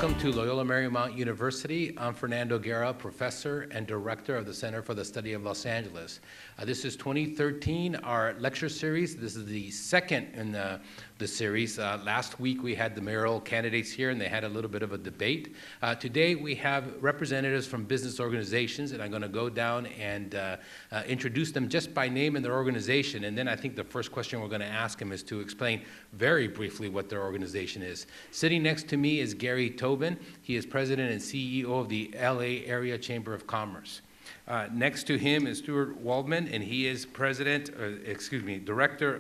Welcome to Loyola Marymount University. I'm Fernando Guerra, professor and director of the Center for the Study of Los Angeles. This is 2013, our lecture series. This is the second in the series. Last week we had the mayoral candidates here and they had a little bit of a debate. Today we have representatives from business organizations, and I'm going to go down and introduce them just by name and their organization. And then I think the first question we're going to ask them is to explain very briefly what their organization is. Sitting next to me is Toebben. He is president and CEO of the LA Area Chamber of Commerce. Next to him is Stuart Waldman, and he is director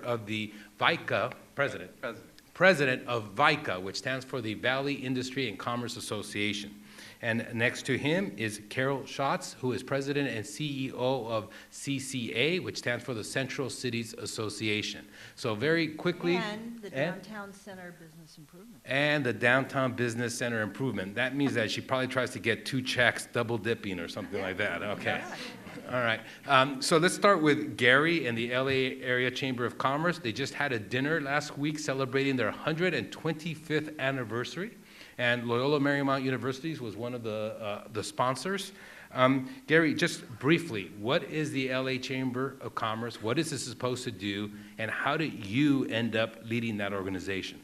of the VICA, president of VICA, which stands for the Valley Industry and Commerce Association. And next to him is Schatz, who is president and CEO of CCA, which stands for the Central Cities Association. So very quickly. And the Downtown Center Business Improvement. And the Downtown Business Center Improvement. That means that she probably tries to get two checks, double dipping or something like that. Okay. All right. So let's start with Gary and the LA Area Chamber of Commerce. They just had a dinner last week celebrating their 125th anniversary. And Loyola Marymount University was one of the sponsors. Gary, just briefly, what is the LA Chamber of Commerce? What is this supposed to do? And how did you end up leading that organization?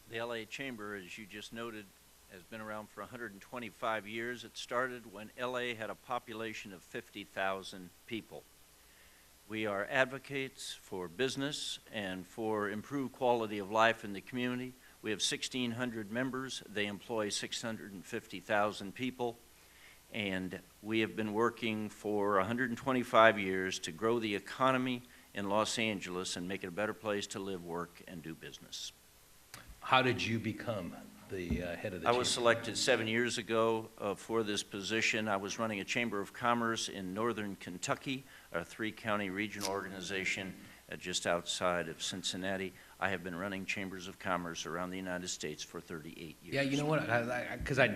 The LA Chamber, as you just noted, has been around for 125 years. It started when LA had a population of 50,000 people. We are advocates for business and for improved quality of life in the community. We have 1,600 members. They employ 650,000 people. And we have been working for 125 years to grow the economy in Los Angeles and make it a better place to live, work, and do business. How did you become the head of the chamber? I was selected 7 years ago for this position. I was running a Chamber of Commerce in northern Kentucky, a three-county regional organization just outside of Cincinnati. I have been running chambers of commerce around the United States for 38 years. Yeah, you know what? Because I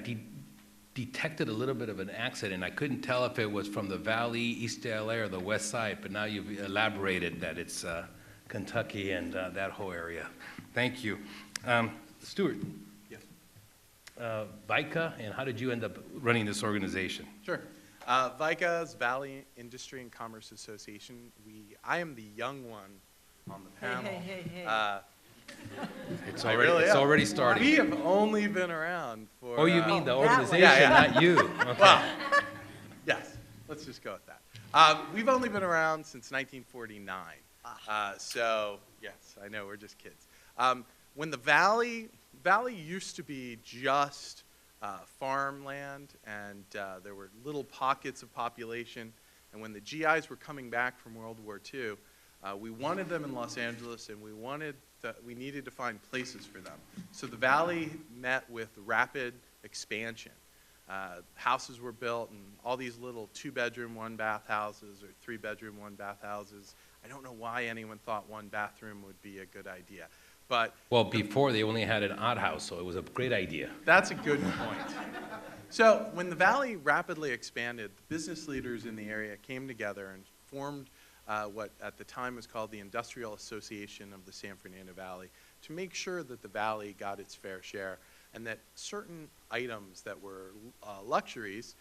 detected a little bit of an accent, and I couldn't tell if it was from the Valley, East LA, or the West Side. But now you've elaborated that it's Kentucky and that whole area. Thank you, Stuart. Yes. VICA, and how did you end up running this organization? Sure. VICA's Valley Industry and Commerce Association. I am the young one on the panel. Hey. It's already starting. We have only been around for... Oh, you mean the organization, yeah. not you. Okay. Well, yes, let's just go with that. We've only been around since 1949. So, yes, I know, we're just kids. When the Valley used to be just farmland, and there were little pockets of population, and when the GIs were coming back from World War II, we wanted them in Los Angeles, and we needed to find places for them. So the Valley met with rapid expansion. Houses were built, and all these little 2-bedroom, 1-bath houses, or 3-bedroom, 1-bath houses. I don't know why anyone thought 1 bathroom would be a good idea. But well, before they only had an odd house, so it was a great idea. That's a good point. So when the Valley rapidly expanded, the business leaders in the area came together and formed what at the time was called the Industrial Association of the San Fernando Valley, to make sure that the Valley got its fair share and that certain items that were luxuries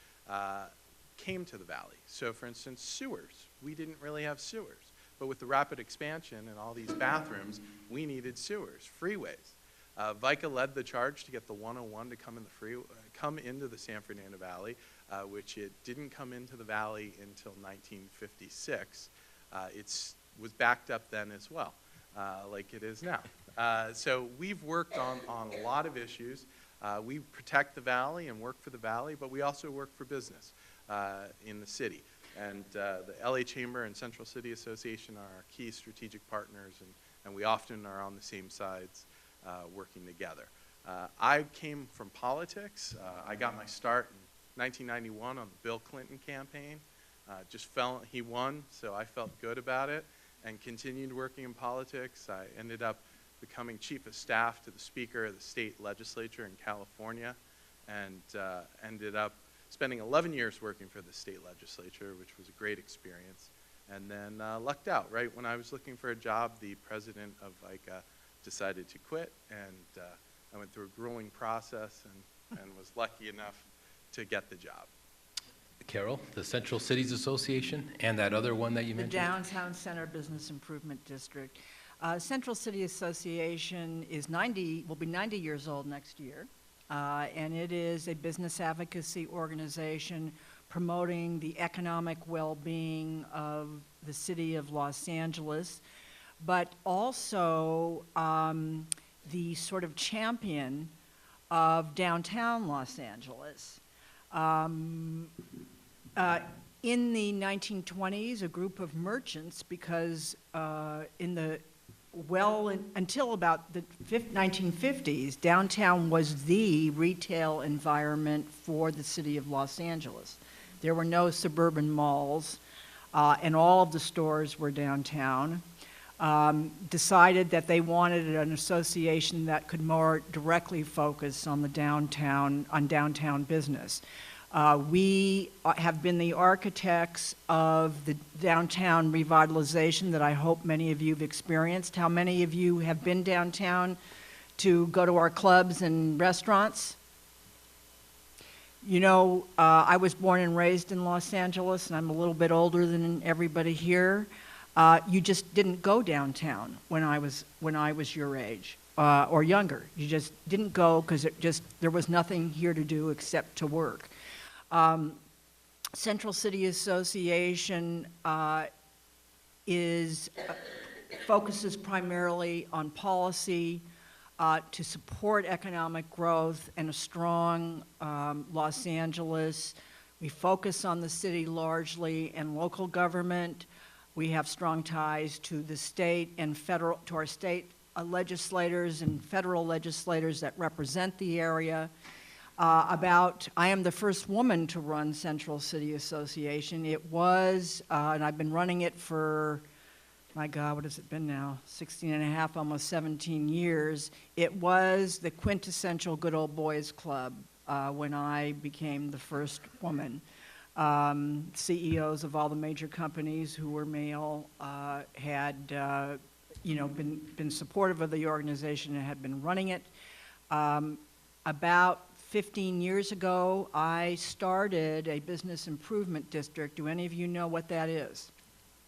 came to the Valley. So for instance, sewers. We didn't really have sewers. But with the rapid expansion and all these bathrooms, we needed sewers, freeways. VICA led the charge to get the 101 to come into the San Fernando Valley, which it didn't come into the Valley until 1956. It was backed up then as well, like it is now. So we've worked on a lot of issues. We protect the Valley and work for the Valley, but we also work for business in the city. And the LA Chamber and Central City Association are our key strategic partners, and we often are on the same sides working together. I came from politics. I got my start in 1991 on the Bill Clinton campaign. He won, so I felt good about it, and continued working in politics. I ended up becoming chief of staff to the Speaker of the state legislature in California, and ended up spending 11 years working for the state legislature, which was a great experience. And then lucked out. Right when I was looking for a job, the president of VICA decided to quit, and I went through a grueling process and and was lucky enough to get the job. Carol, the Central Cities Association, and that other one that you The mentioned? Downtown Center Business Improvement District. Central City Association is will be 90 years old next year, and it is a business advocacy organization promoting the economic well-being of the city of Los Angeles, but also the sort of champion of downtown Los Angeles. In the 1920s, a group of merchants, because until about the 1950s, downtown was the retail environment for the city of Los Angeles. There were no suburban malls, and all of the stores were downtown. Decided that they wanted an association that could more directly focus on downtown business. We have been the architects of the downtown revitalization that I hope many of you have experienced. How many of you have been downtown to go to our clubs and restaurants? You know, I was born and raised in Los Angeles, and I'm a little bit older than everybody here. You just didn't go downtown when I was your age or younger. You just didn't go because there was nothing here to do except to work. Central City Association focuses primarily on policy to support economic growth and a strong Los Angeles. We focus on the city largely and local government. We have strong ties to the state and to our state legislators and federal legislators that represent the area. I am the first woman to run Central City Association. It was, and I've been running it for, my God, what has it been now? 16 and a half, almost 17 years. It was the quintessential good old boys club when I became the first woman. CEOs of all the major companies who were male had, been supportive of the organization and had been running it. About 15 years ago, I started a business improvement district. Do any of you know what that is?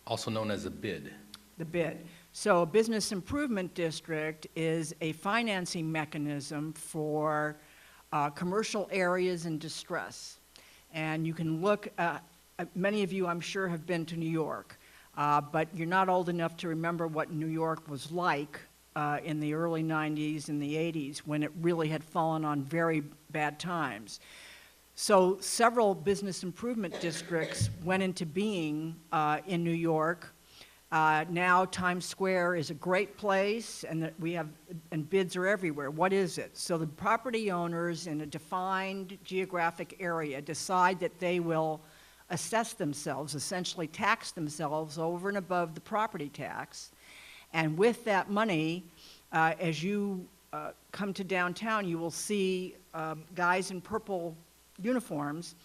Also known as a BID. The BID. So a business improvement district is a financing mechanism for commercial areas in distress. And you can look, many of you I'm sure have been to New York, but you're not old enough to remember what New York was like in the early 90s and the 80s when it really had fallen on very bad times. So several business improvement districts went into being in New York. Now Times Square is a great place, and and bids are everywhere. What is it? So the property owners in a defined geographic area decide that they will assess themselves, essentially tax themselves over and above the property tax. And with that money, as you come to downtown, you will see guys in purple uniforms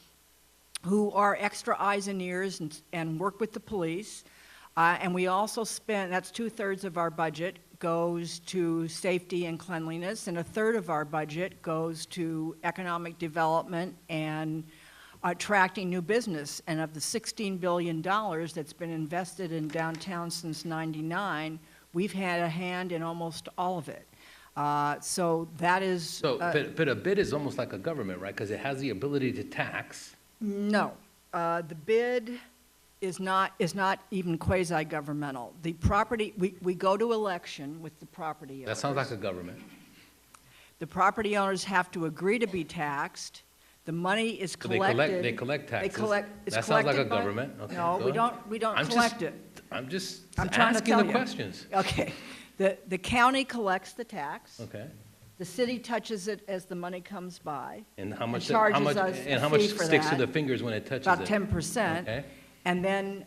who are extra eyes and ears and work with the police. And we also spend, that's 2/3 of our budget goes to safety and cleanliness, and 1/3 of our budget goes to economic development and attracting new business. And of the $16 billion that's been invested in downtown since '99, we've had a hand in almost all of it. So that is... So, but a BID is almost like a government, right? Because it has the ability to tax. No. The bid is not even quasi-governmental. The property, we go to election with the property owners. That sounds like a government. The property owners have to agree to be taxed. The money is collected. They collect taxes. It's that sounds like a collected by- government. Okay, No, we don't collect it. I'm just I'm trying to asking tell the you. questions. Okay. The county collects the tax. Okay. The city touches it as the money comes by. And how much? charges how much? us And a how much fee for sticks to that. the fingers when it touches About it? 10%. Okay. And then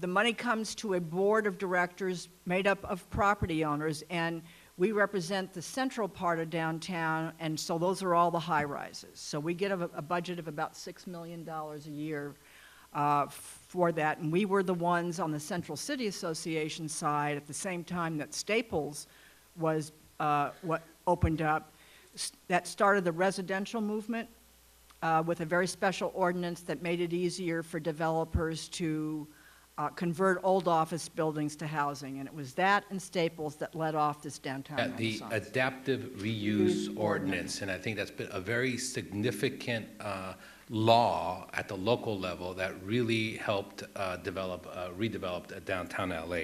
the money comes to a board of directors made up of property owners, and we represent the central part of downtown, and so those are all the high-rises. So we get a budget of about $6 million a year for that, and we were the ones on the Central City Association side at the same time that Staples was what opened up. that started the residential movement with a very special ordinance that made it easier for developers to convert old office buildings to housing. And it was that and Staples that led off this downtown The renaissance. adaptive reuse ordinance, and I think that's been a very significant law at the local level that really helped redevelop downtown LA.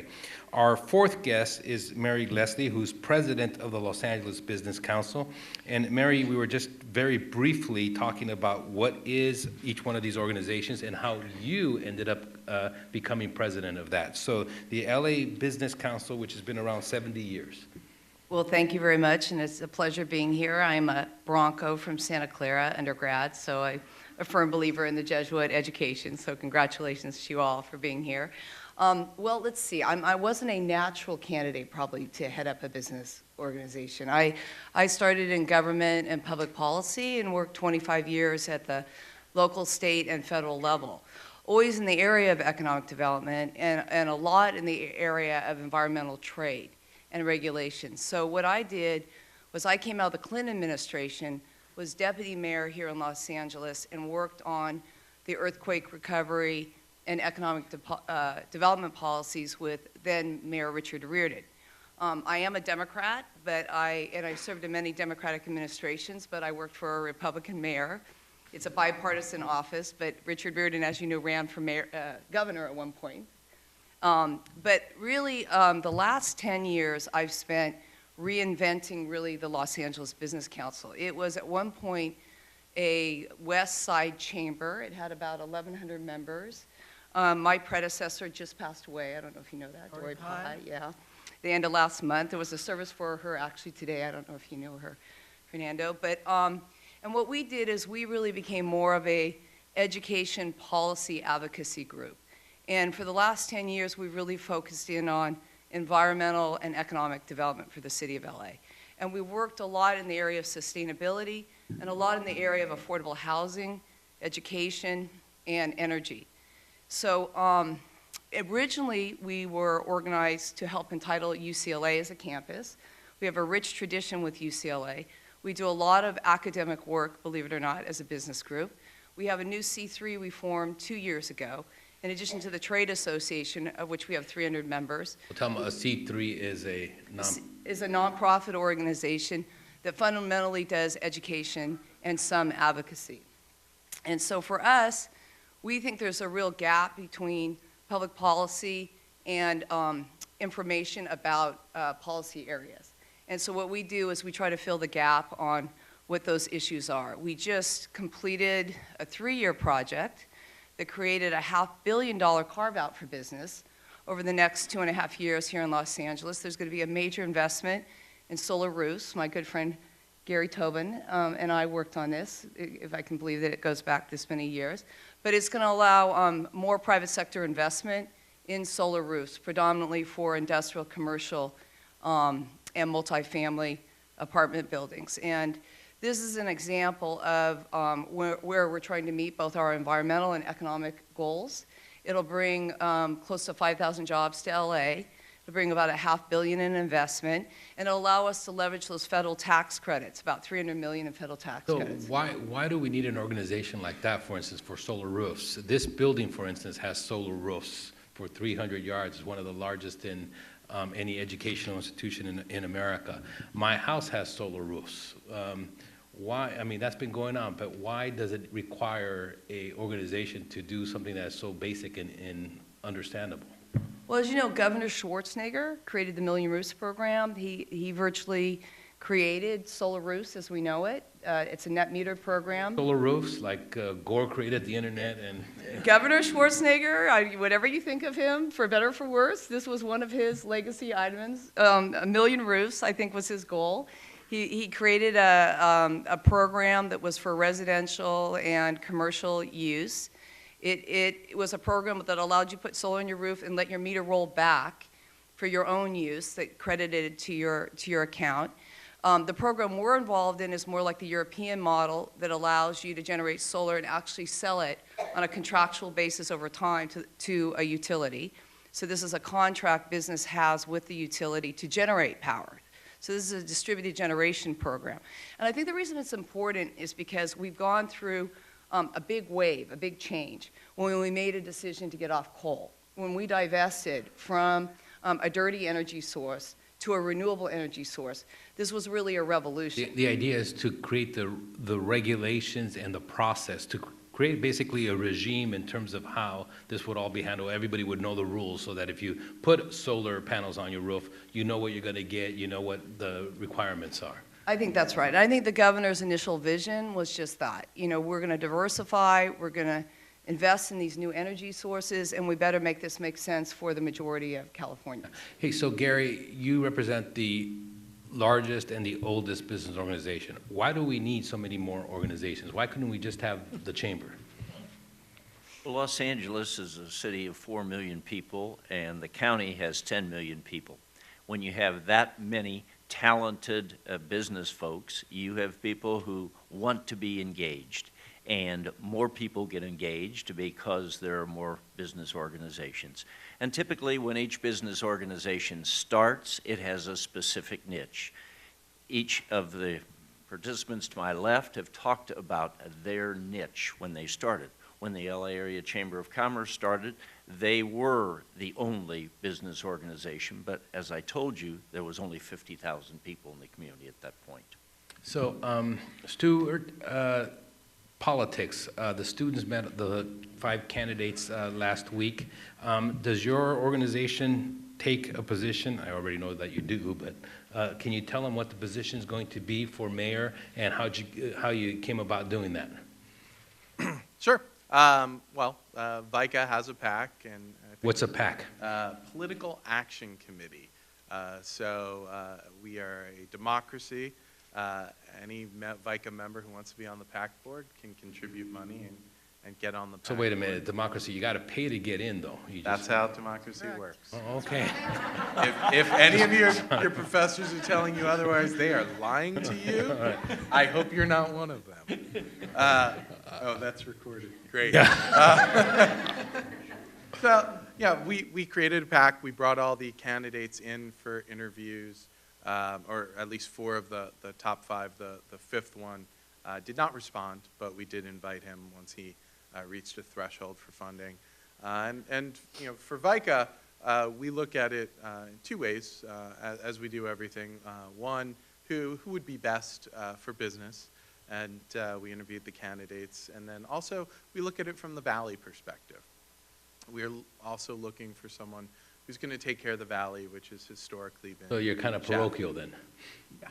Our fourth guest is Mary Leslie, who's president of the Los Angeles Business Council. And Mary, we were just very briefly talking about what is each one of these organizations and how you ended up becoming president of that. So the LA Business Council, which has been around 70 years. Well, thank you very much, and it's a pleasure being here. I'm a Bronco from Santa Clara undergrad, so I'm a firm believer in the Jesuit education, so congratulations to you all for being here. Well, let's see. I wasn't a natural candidate probably to head up a business organization. I started in government and public policy and worked 25 years at the local, state, and federal level, always in the area of economic development and a lot in the area of environmental trade and regulation. So what I did was I came out of the Clinton administration, was deputy mayor here in Los Angeles, and worked on the earthquake recovery and economic development policies with then Mayor Richard Riordan. I am a Democrat, and I served in many Democratic administrations, but I worked for a Republican mayor. It's a bipartisan office, but Richard Riordan, as you know, ran for governor at one point. But really, the last 10 years I've spent reinventing really the Los Angeles Business Council. It was at one point a West Side chamber. It had about 1,100 members. My predecessor just passed away. I don't know if you know that, Dory Pye. Yeah, the end of last month. There was a service for her actually today. I don't know if you know her, Fernando. But and what we did is we really became more of a education policy advocacy group. And for the last 10 years, we've really focused in on environmental and economic development for the city of LA. And we worked a lot in the area of sustainability and a lot in the area of affordable housing, education, and energy. So originally, we were organized to help entitle UCLA as a campus. We have a rich tradition with UCLA. We do a lot of academic work, believe it or not, as a business group. We have a new C3 we formed 2 years ago, in addition to the Trade Association, of which we have 300 members. Well, tell me, a C3 is a nonprofit organization that fundamentally does education and some advocacy. And so for us, we think there's a real gap between public policy and information about policy areas. And so what we do is we try to fill the gap on what those issues are. We just completed a 3-year project that created a $500 million carve-out for business over the next 2.5 years here in Los Angeles. There's going to be a major investment in solar roofs. My good friend Gary Toebben and I worked on this, if I can believe that it goes back this many years. But it's going to allow more private sector investment in solar roofs, predominantly for industrial, commercial, and multifamily apartment buildings. And this is an example of where we're trying to meet both our environmental and economic goals. It'll bring close to 5,000 jobs to LA. It'll bring about $500 million in investment, and it'll allow us to leverage those federal tax credits, about $300 million in federal tax credits. So why do we need an organization like that, for instance, for solar roofs? This building, for instance, has solar roofs for 300 yards. It's one of the largest in any educational institution in America. My house has solar roofs. Why? I mean, that's been going on, but why does it require an organization to do something that's so basic and understandable? Well, as you know, Governor Schwarzenegger created the Million Roofs program. He virtually created solar roofs as we know it. It's a net meter program. Solar roofs, like Gore created the internet and... Governor Schwarzenegger, whatever you think of him, for better or for worse, this was one of his legacy items. 1 million roofs, I think, was his goal. He created a program that was for residential and commercial use. It was a program that allowed you to put solar on your roof and let your meter roll back for your own use that credited to your account. The program we're involved in is more like the European model that allows you to generate solar and actually sell it on a contractual basis over time to a utility. So this is a contract business has with the utility to generate power. So this is a distributed generation program. And I think the reason it's important is because we've gone through a big wave, a big change, when we made a decision to get off coal, when we divested from a dirty energy source to a renewable energy source. This was really a revolution. The idea is to create the regulations and the process, to create basically a regime in terms of how this would all be handled. Everybody would know the rules so that if you put solar panels on your roof, you know what you're going to get, you know what the requirements are. I think that's right. I think the governor's initial vision was just that. You know, we're going to diversify, we're going to invest in these new energy sources, and we better make this make sense for the majority of California. Hey, so Gary, you represent the largest and the oldest business organization. Why do we need so many more organizations? Why couldn't we just have the chamber? Well, Los Angeles is a city of 4 million people, and the county has 10 million people. When you have that many talented business folks, you have people who want to be engaged, and more people get engaged because there are more business organizations. And typically, when each business organization starts, it has a specific niche. Each of the participants to my left have talked about their niche when they started. When the LA Area Chamber of Commerce started, they were the only business organization, but as I told you, there was only 50,000 people in the community at that point. So, Stuart, politics. The students met the 5 candidates last week. Does your organization take a position? I already know that you do, but can you tell them what the position is going to be for mayor and how you came about doing that? Sure. VICA has a PAC, and I think What's a PAC? Political Action Committee. We are a democracy. Any VICA member who wants to be on the PAC board can contribute money and get on the PAC So wait a board. minute, democracy, you got to pay to get in, though. That's how democracy works. Oh, okay. If any of your professors are telling you otherwise, they are lying to you. I hope you're not one of them. Oh, that's recorded. Great. We created a PAC. We brought all the candidates in for interviews, or at least 4 of the top 5. The 5th one did not respond, but we did invite him once he reached a threshold for funding. For VICA, we look at it in 2 ways, as we do everything. One, who would be best for business, and we interviewed the candidates. And then also, we look at it from the Valley perspective. We're also looking for someone who's going to take care of the Valley, which has historically been. So you're kind of parochial then?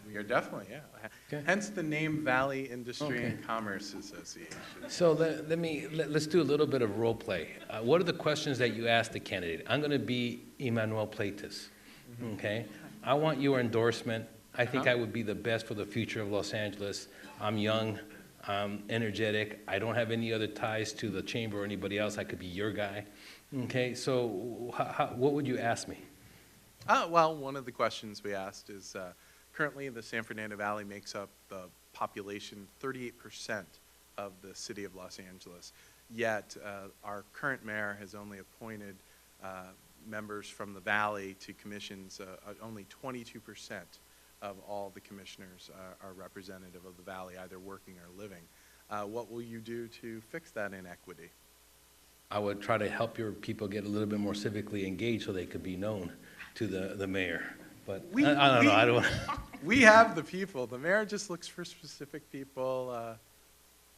We are definitely, yeah. Okay. Hence the name Valley Industry and Commerce Association. So let's do a little bit of role play. What are the questions that you ask the candidate? I'm going to be Emmanuel Plaitis, okay? I want your endorsement. I think I would be the best for the future of Los Angeles. I'm young, I'm energetic. I don't have any other ties to the chamber or anybody else. I could be your guy. Okay, so what would you ask me? One of the questions we asked is, currently the San Fernando Valley makes up the population 38% of the city of Los Angeles. Yet our current mayor has only appointed members from the Valley to commissions. Only 22% of all the commissioners are representative of the Valley, either working or living. What will you do to fix that inequity? I would try to help your people get a little bit more civically engaged so they could be known to the mayor. But I don't know. We have the people. The mayor just looks for specific people.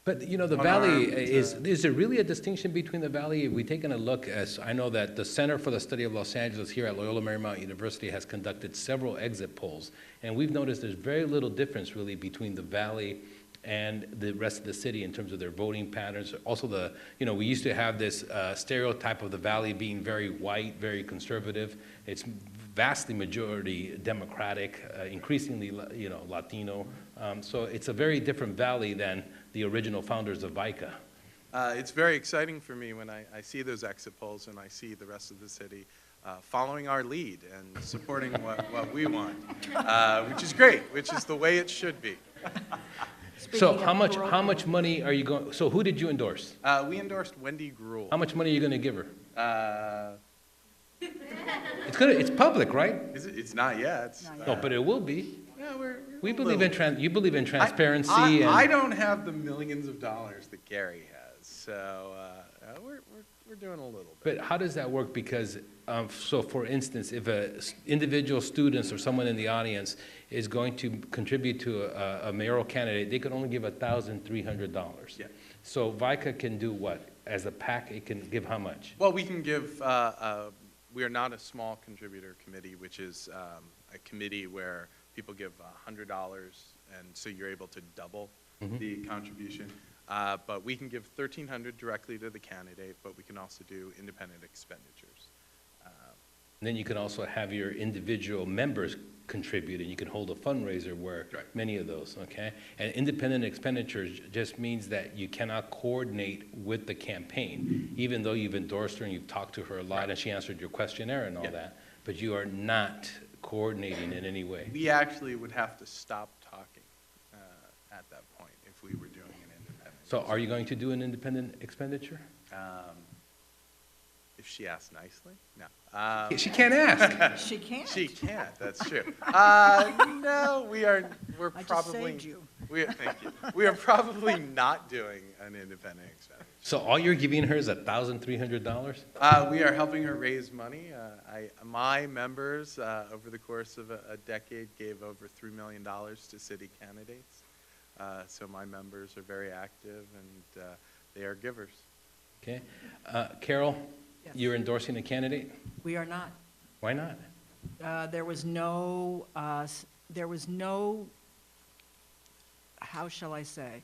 But, the Valley, is there really a distinction between the Valley? If we've taken a look, as I know that the Center for the Study of Los Angeles here at Loyola Marymount University has conducted several exit polls, and we've noticed there's very little difference really between the Valley and the rest of the city in terms of their voting patterns. Also we used to have this stereotype of the Valley being very white, very conservative. It's vastly majority Democratic, increasingly, Latino. So it's a very different Valley than the original founders of VICA. It's very exciting for me when I see those exit polls and I see the rest of the city following our lead and supporting what we want, which is great, which is the way it should be. So how much money are you going? So who did you endorse? We endorsed Wendy Gruhl. How much money are you going to give her? It's public, right? It's not yet. No, but it will be. No, we're We a believe little- in you believe in transparency I and don't have the millions of dollars that Gary has, so we're doing a little bit. but how does that work? Because, so for instance, if individual students or someone in the audience is going to contribute to a mayoral candidate, they can only give $1,300. Yeah. So VICA can do what? As a PAC, it can give how much? Well, we can give, we are not a small contributor committee, which is a committee where people give $100, and so you're able to double the contribution. But we can give $1,300 directly to the candidate, but we can also do independent expenditures. And then you can also have your individual members contribute, and you can hold a fundraiser where Right. many of those, okay? And independent expenditures just means that you cannot coordinate with the campaign, even though you've endorsed her and you've talked to her a lot, Right. and she answered your questionnaire and all Yeah. that, but you are not coordinating in any way. We actually would have to stop talking at that point if we were doing an independent. So are you going to do an independent expenditure? If she asks nicely, no. She can't ask. She can't. She can't, that's true. No, we're I just probably. saved you. Thank you. We are probably not doing an independent expenditure. So all you're giving her is $1,300? We are helping her raise money. My members, over the course of a decade, gave over $3 million to city candidates. So my members are very active, and they are givers. Okay. Carol, Yes. you're endorsing a candidate? We are not. Why not? There was no, how shall I say?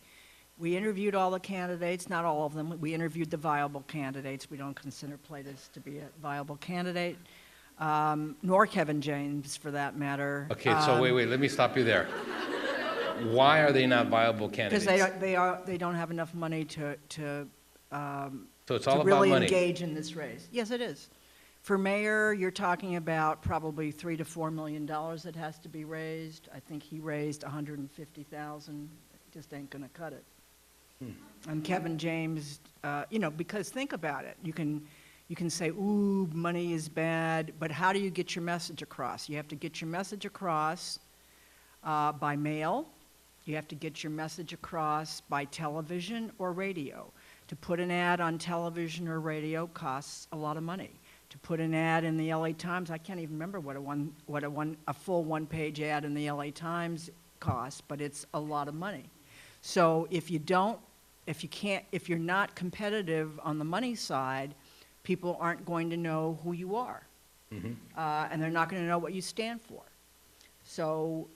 We interviewed all the candidates, not all of them. We interviewed the viable candidates. We don't consider Platus to be a viable candidate, nor Kevin James, for that matter. Okay, so wait, let me stop you there. Why are they not viable candidates? Because they don't have enough money to So it's all about really money. engage in this race. Yes, it is. For mayor, you're talking about probably $3 to $4 million that has to be raised. I think he raised $150,000. Just ain't gonna cut it. And Kevin James, because think about it. You can say, ooh, money is bad, but how do you get your message across? You have to get your message across by mail. You have to get your message across by television or radio. To put an ad on television or radio costs a lot of money. To put an ad in the LA Times, I can't even remember what a full one-page ad in the LA Times costs, but it's a lot of money. So if you're not competitive on the money side, people aren't going to know who you are. And they're not going to know what you stand for. So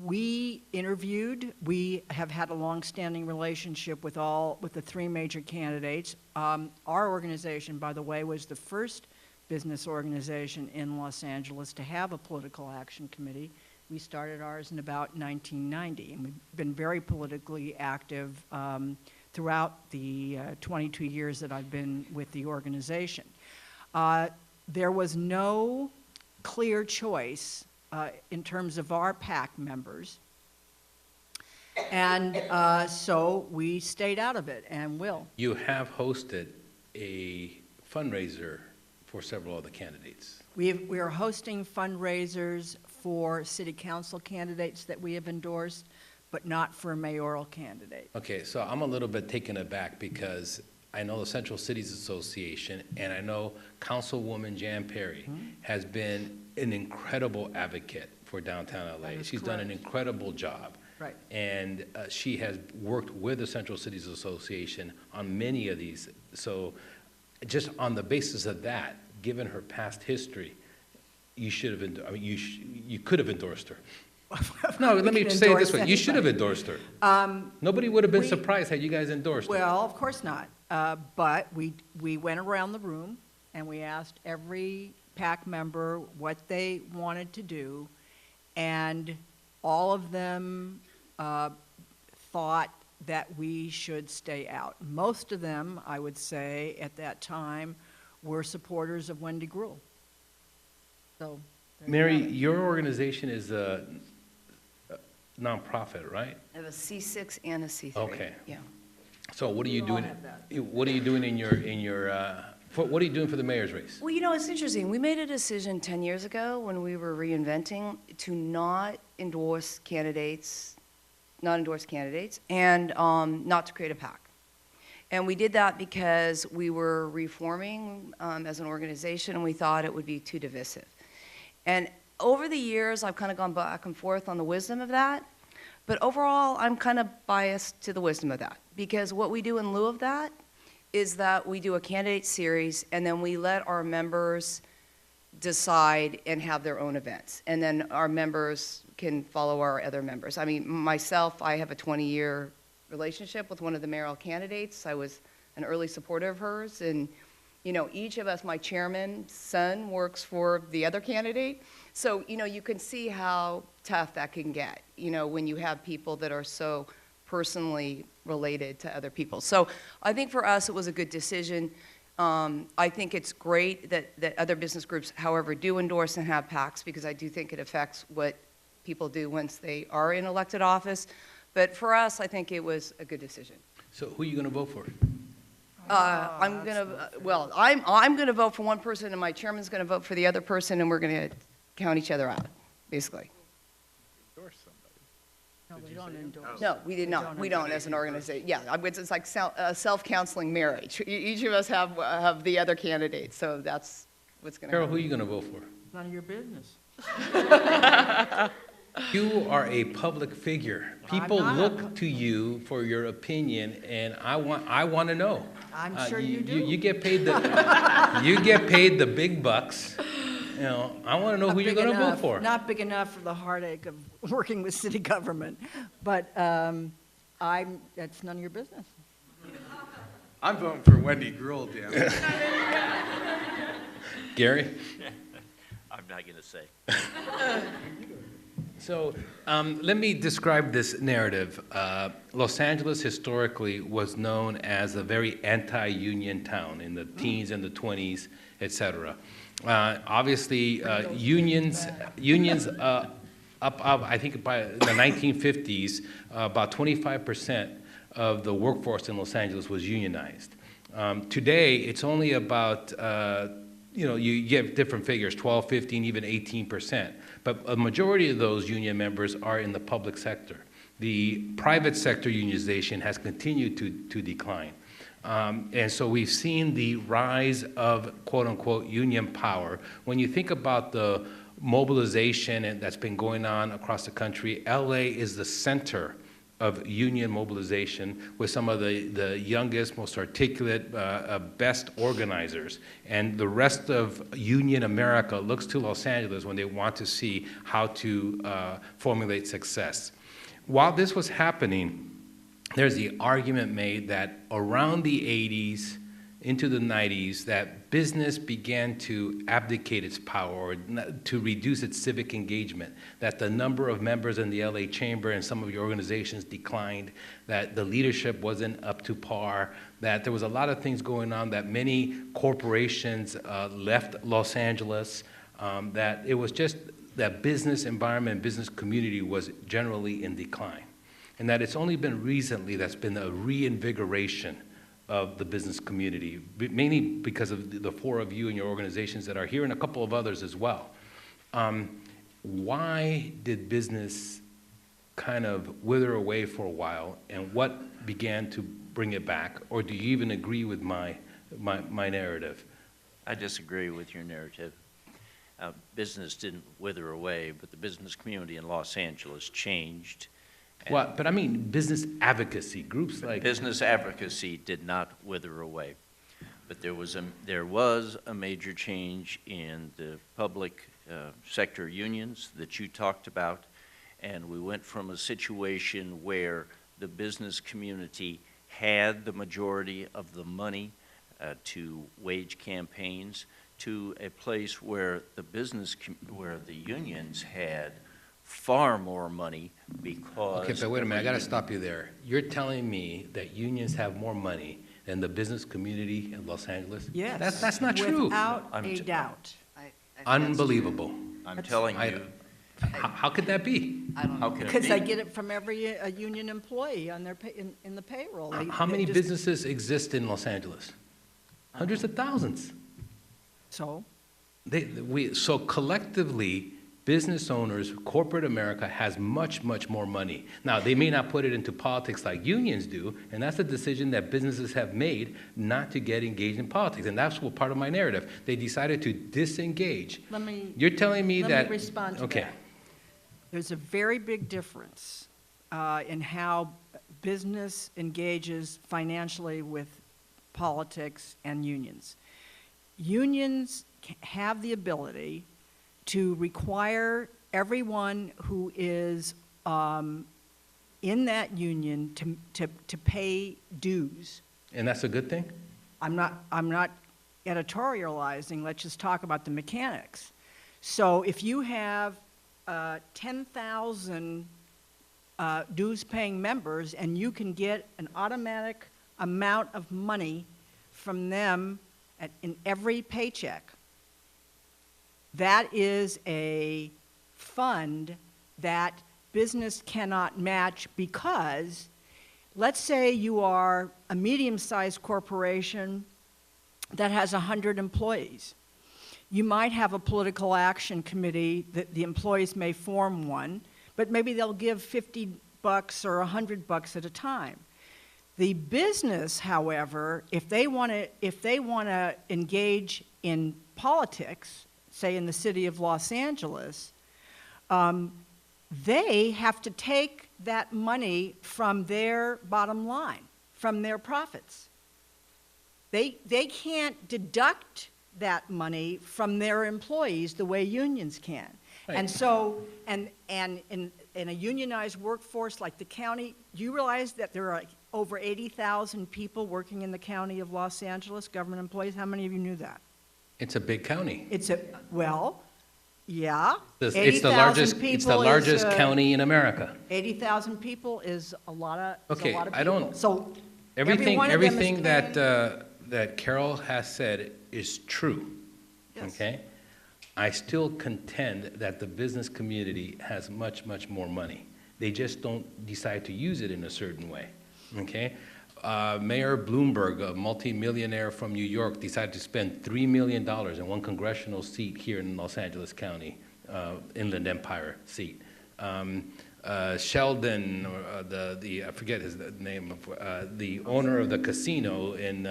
we interviewed. We have had a long-standing relationship with the three major candidates. Our organization, by the way, was the first business organization in Los Angeles to have a political action committee. We started ours in about 1990, and we've been very politically active throughout the 22 years that I've been with the organization. There was no clear choice in terms of our PAC members. And so we stayed out of it and will. You have hosted a fundraiser for several other candidates. We are hosting fundraisers for city council candidates that we have endorsed, but not for a mayoral candidate. Okay, so I'm a little bit taken aback because I know the Central Cities Association and I know Councilwoman Jan Perry has been an incredible advocate for downtown LA. That is She's done an correct. incredible job. Right. And she has worked with the Central Cities Association on many of these. So just on the basis of that, given her past history, you should have, you could have endorsed her. No, let me can say it this endorse way. You should have anybody. endorsed her. Nobody would have been we- surprised had you guys endorsed her. Well, of course not. But we went around the room and we asked every PAC member what they wanted to do, and all of them thought that we should stay out. Most of them, I would say, at that time, were supporters of Wendy Gruhl. So, there you Mary, have it. your organization is a nonprofit, right? I have a C6 and a C3. Okay. Yeah. So what are you We all doing? have that. What are you doing in your What are you doing for the mayor's race? Well, you know, it's interesting. We made a decision 10 years ago when we were reinventing to not endorse candidates, and not to create a PAC. And we did that because we were reforming as an organization, and we thought it would be too divisive. And over the years, I've kind of gone back and forth on the wisdom of that. But overall, I'm kind of biased to the wisdom of that, because what we do in lieu of that is that we do a candidate series, and then we let our members decide and have their own events. And then our members can follow our other members. I mean, myself, I have a 20-year relationship with one of the mayoral candidates. I was an early supporter of hers, and you know, each of us, my chairman's son works for the other candidate. So, you know, you can see how tough that can get, you know, when you have people that are so personally related to other people. So I think for us, it was a good decision. I think it's great that other business groups, however, do endorse and have PACs, because I do think it affects what people do once they are in elected office. But for us, I think it was a good decision. So who are you going to vote for? I'm gonna vote for one person, and my chairman's gonna vote for the other person, and we're gonna count each other out, basically. Endorse somebody. No, Did we you don't say endorse. No, we did not. We don't as an organization. Yeah, it's like self-counseling marriage. Each of us have the other candidate, so that's what's gonna Carol, happen. who are you going to vote for? None of your business. You are a public figure. People not a look to you for your opinion, and I want to know. I'm sure you do. You get paid the big bucks. You know, I want to know who you're going to vote for. Not big enough for the heartache of working with city government, but that's none of your business. I'm voting for Wendy Gruhl, damn it. Gary? I'm not going to say. So let me describe this narrative. Los Angeles historically was known as a very anti-union town in the teens and the 20s, et cetera. Obviously, unions I think by the 1950s, about 25% of the workforce in Los Angeles was unionized. Today, it's only about, you get different figures, 12, 15, even 18%. But a majority of those union members are in the public sector. The private sector unionization has continued to decline. And so we've seen the rise of quote-unquote union power. When you think about the mobilization that's been going on across the country, LA is the center of union mobilization with some of the youngest, most articulate, best organizers. And the rest of union America looks to Los Angeles when they want to see how to formulate success. While this was happening, there's the argument made that around the 80s into the 90s, that business began to abdicate its power or to reduce its civic engagement, that the number of members in the LA Chamber and some of your organizations declined, that the leadership wasn't up to par, that there was a lot of things going on, that many corporations left Los Angeles, that it was just that business environment, business community was generally in decline. And that it's only been recently that's been a reinvigoration of the business community, mainly because of the four of you and your organizations that are here and a couple of others as well. Why did business kind of wither away for a while, and what began to bring it back? Or do you even agree with my narrative? I disagree with your narrative. Business didn't wither away, but the business community in Los Angeles changed. Well, but I mean business advocacy groups like... Business advocacy did not wither away. But there was a major change in the public sector unions that you talked about, and we went from a situation where the business community had the majority of the money to wage campaigns to a place where where the unions had far more money because... Okay, but wait a minute, I gotta stop you there. You're telling me that unions have more money than the business community in Los Angeles? Yes. That's not true. Without a doubt. Unbelievable. I'm telling you, How could that be? how can it Because be? I get it from every union employee on their in the payroll. How many businesses exist in Los Angeles? Hundreds of thousands. So, So collectively, business owners, corporate America has much, much more money. Now, they may not put it into politics like unions do, and that's a decision that businesses have made not to get engaged in politics. And that's what part of my narrative. They decided to disengage. You're telling me that... Let me respond to okay. that. There's a very big difference in how business engages financially with politics and unions. Unions have the ability to require everyone who is in that union to pay dues. And that's a good thing? I'm not editorializing, let's just talk about the mechanics. So if you have 10,000 dues-paying members and you can get an automatic amount of money from them in every paycheck, that is a fund that business cannot match because, let's say you are a medium-sized corporation that has 100 employees. You might have a political action committee that the employees may form one, but maybe they'll give $50 or $100 at a time. The business, however, if they want to engage in politics, say in the city of Los Angeles, they have to take that money from their bottom line, from their profits. They can't deduct that money from their employees the way unions can. Right. And so, and in a unionized workforce like the county, do you realize that there are like over 80,000 people working in the county of Los Angeles, government employees? How many of you knew that? It's a big county. Well, yeah. It's the largest county in America. 80,000 people is a lot of Okay, people. I don't- So every Everything, one of them is everything paying- that Carol has said is true, Yes. okay? I still contend that the business community has much, much more money. They just don't decide to use it in a certain way, okay? Mayor Bloomberg, a multimillionaire from New York, decided to spend $3 million in one congressional seat here in Los Angeles County, Inland Empire seat. Sheldon, I forget his name, the owner of the casino in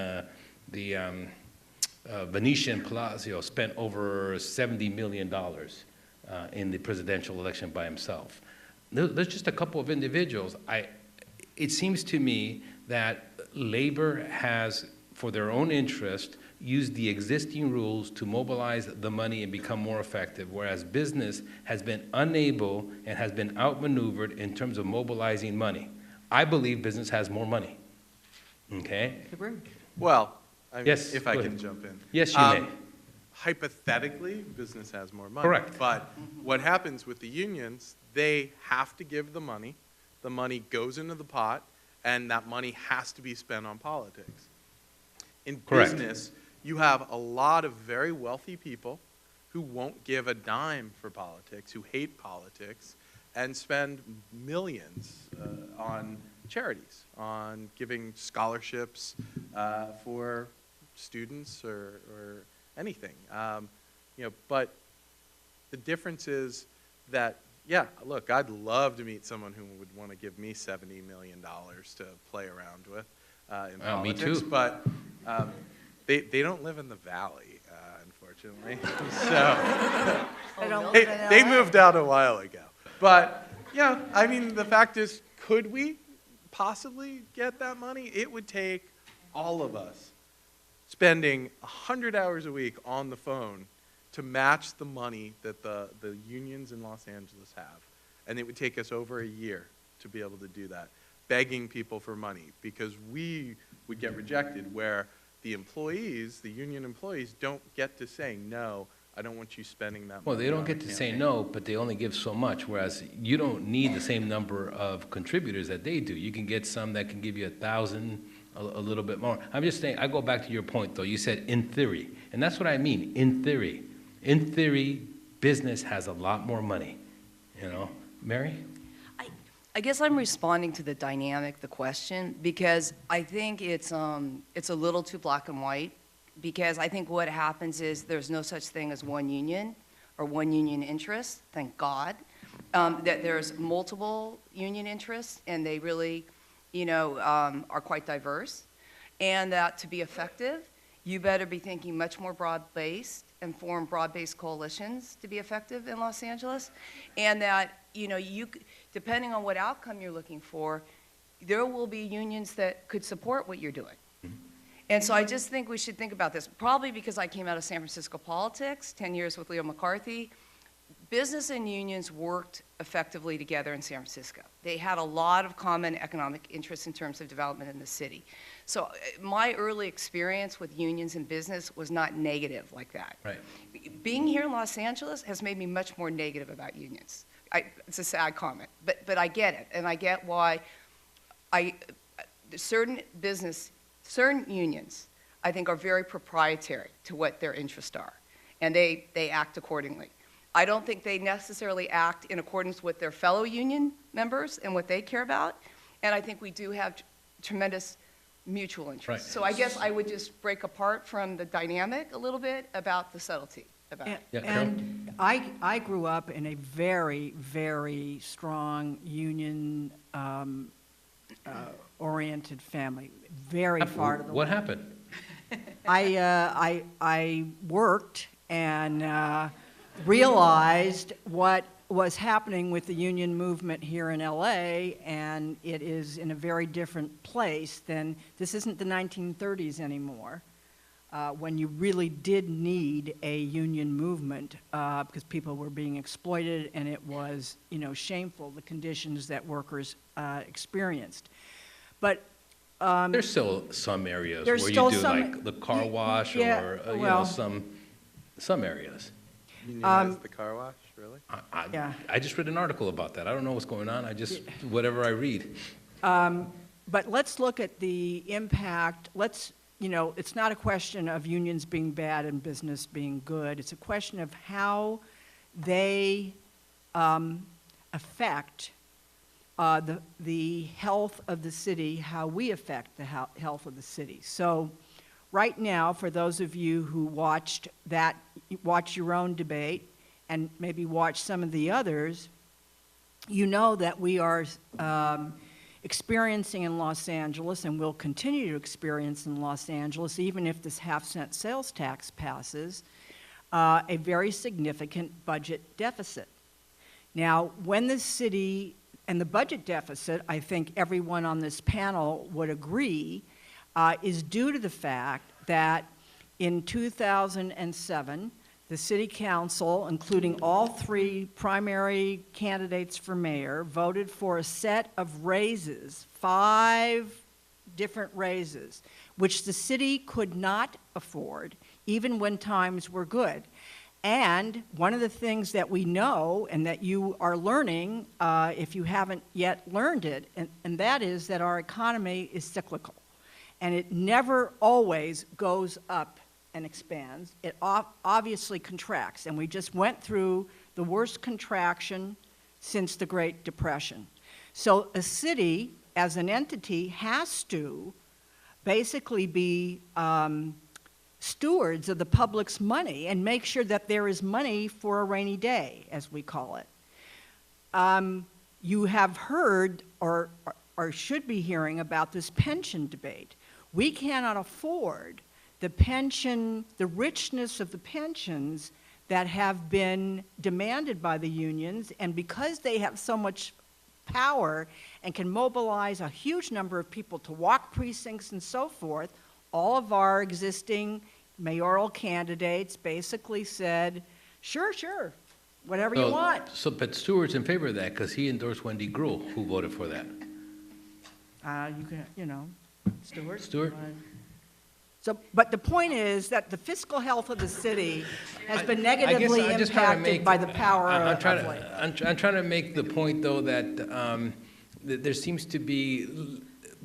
the Venetian Palazzo, spent over $70 million in the presidential election by himself. There's just a couple of individuals. It seems to me that labor has, for their own interest, used the existing rules to mobilize the money and become more effective, whereas business has been unable and has been outmaneuvered in terms of mobilizing money. I believe business has more money, okay? Well, I mean, Yes, if I go can ahead. jump in. Yes, you may. Hypothetically, business has more money. Correct. But what happens with the unions, they have to give the money goes into the pot, and that money has to be spent on politics. In Correct. business, you have a lot of very wealthy people who won't give a dime for politics, who hate politics, and spend millions on charities, on giving scholarships for students or anything. But the difference is that, yeah, look, I'd love to meet someone who would want to give me $70 million to play around with in politics. Me too. But they don't live in the valley, unfortunately. So they moved out a while ago. But, yeah, I mean, the fact is, could we possibly get that money? It would take all of us spending 100 hours a week on the phone to match the money that the unions in Los Angeles have. And it would take us over a year to be able to do that, begging people for money, because we would get rejected, where the employees, the union employees, don't get to say, no, I don't want you spending that money. Well, they don't on get a to say campaign." no, but they only give so much, whereas you don't need the same number of contributors that they do. You can get some that can give you 1,000, a little bit more. I'm just saying, I go back to your point, though. You said in theory, and that's what I mean, in theory. In theory, business has a lot more money, Mary? I guess I'm responding to the dynamic, the question, because I think it's a little too black and white because I think what happens is there's no such thing as one union or one union interest, thank God. That there's multiple union interests, and they really, are quite diverse. And that to be effective, you better be thinking much more broad-based and form broad-based coalitions to be effective in Los Angeles. And that, depending on what outcome you're looking for, there will be unions that could support what you're doing. And so I just think we should think about this. Probably because I came out of San Francisco politics, 10 years with Leo McCarthy. Business and unions worked effectively together in San Francisco. They had a lot of common economic interests in terms of development in the city. So my early experience with unions and business was not negative like that. Right. Being here in Los Angeles has made me much more negative about unions. It's a sad comment, but I get it, and I get why certain unions, I think, are very proprietary to what their interests are, and they act accordingly. I don't think they necessarily act in accordance with their fellow union members and what they care about, and I think we do have tremendous mutual interests. Right. So I guess I would just break apart from the dynamic a little bit about the subtlety about it. Yeah, Carol? And I grew up in a very, very strong union oriented family, very far to the What left. happened? I worked and realized what was happening with the union movement here in LA, and it is in a very different place than, this isn't the 1930s anymore, when you really did need a union movement because people were being exploited, and it was, shameful, the conditions that workers experienced. But There's still some areas There's where you still do some- like the car wash yeah, or, well- some areas. Unionize the car wash, really? Yeah. I just read an article about that. I don't know what's going on. Whatever I read. But let's look at the impact. It's not a question of unions being bad and business being good. It's a question of how they affect the health of the city, how we affect the health of the city. So right now, for those of you who watch your own debate and maybe watch some of the others, you know that we are experiencing in Los Angeles, and will continue to experience in Los Angeles, even if this half-cent sales tax passes, a very significant budget deficit. Now, when the city, and the budget deficit, I think everyone on this panel would agree, is due to the fact that in 2007, the city council, including all three primary candidates for mayor, voted for a set of raises, 5 different raises, which the city could not afford, even when times were good. And one of the things that we know, and that you are learning, if you haven't yet learned it, and that is that our economy is cyclical. And it never always goes up and expands. It obviously contracts, and we just went through the worst contraction since the Great Depression. So a city, as an entity, has to basically be stewards of the public's money and make sure that there is money for a rainy day, as we call it. You have heard, or should be hearing, about this pension debate. We cannot afford the richness of the pensions that have been demanded by the unions, and because they have so much power and can mobilize a huge number of people to walk precincts and so forth, all of our existing mayoral candidates basically said, sure, whatever you want. But Stewart's in favor of that because he endorsed Wendy Gruhl, who voted for that. Stuart? Stuart? But the point is that the fiscal health of the city has been negatively I just trying to impacted by the power I'm of trying labor. I'm trying to make the point, though, that there seems to be,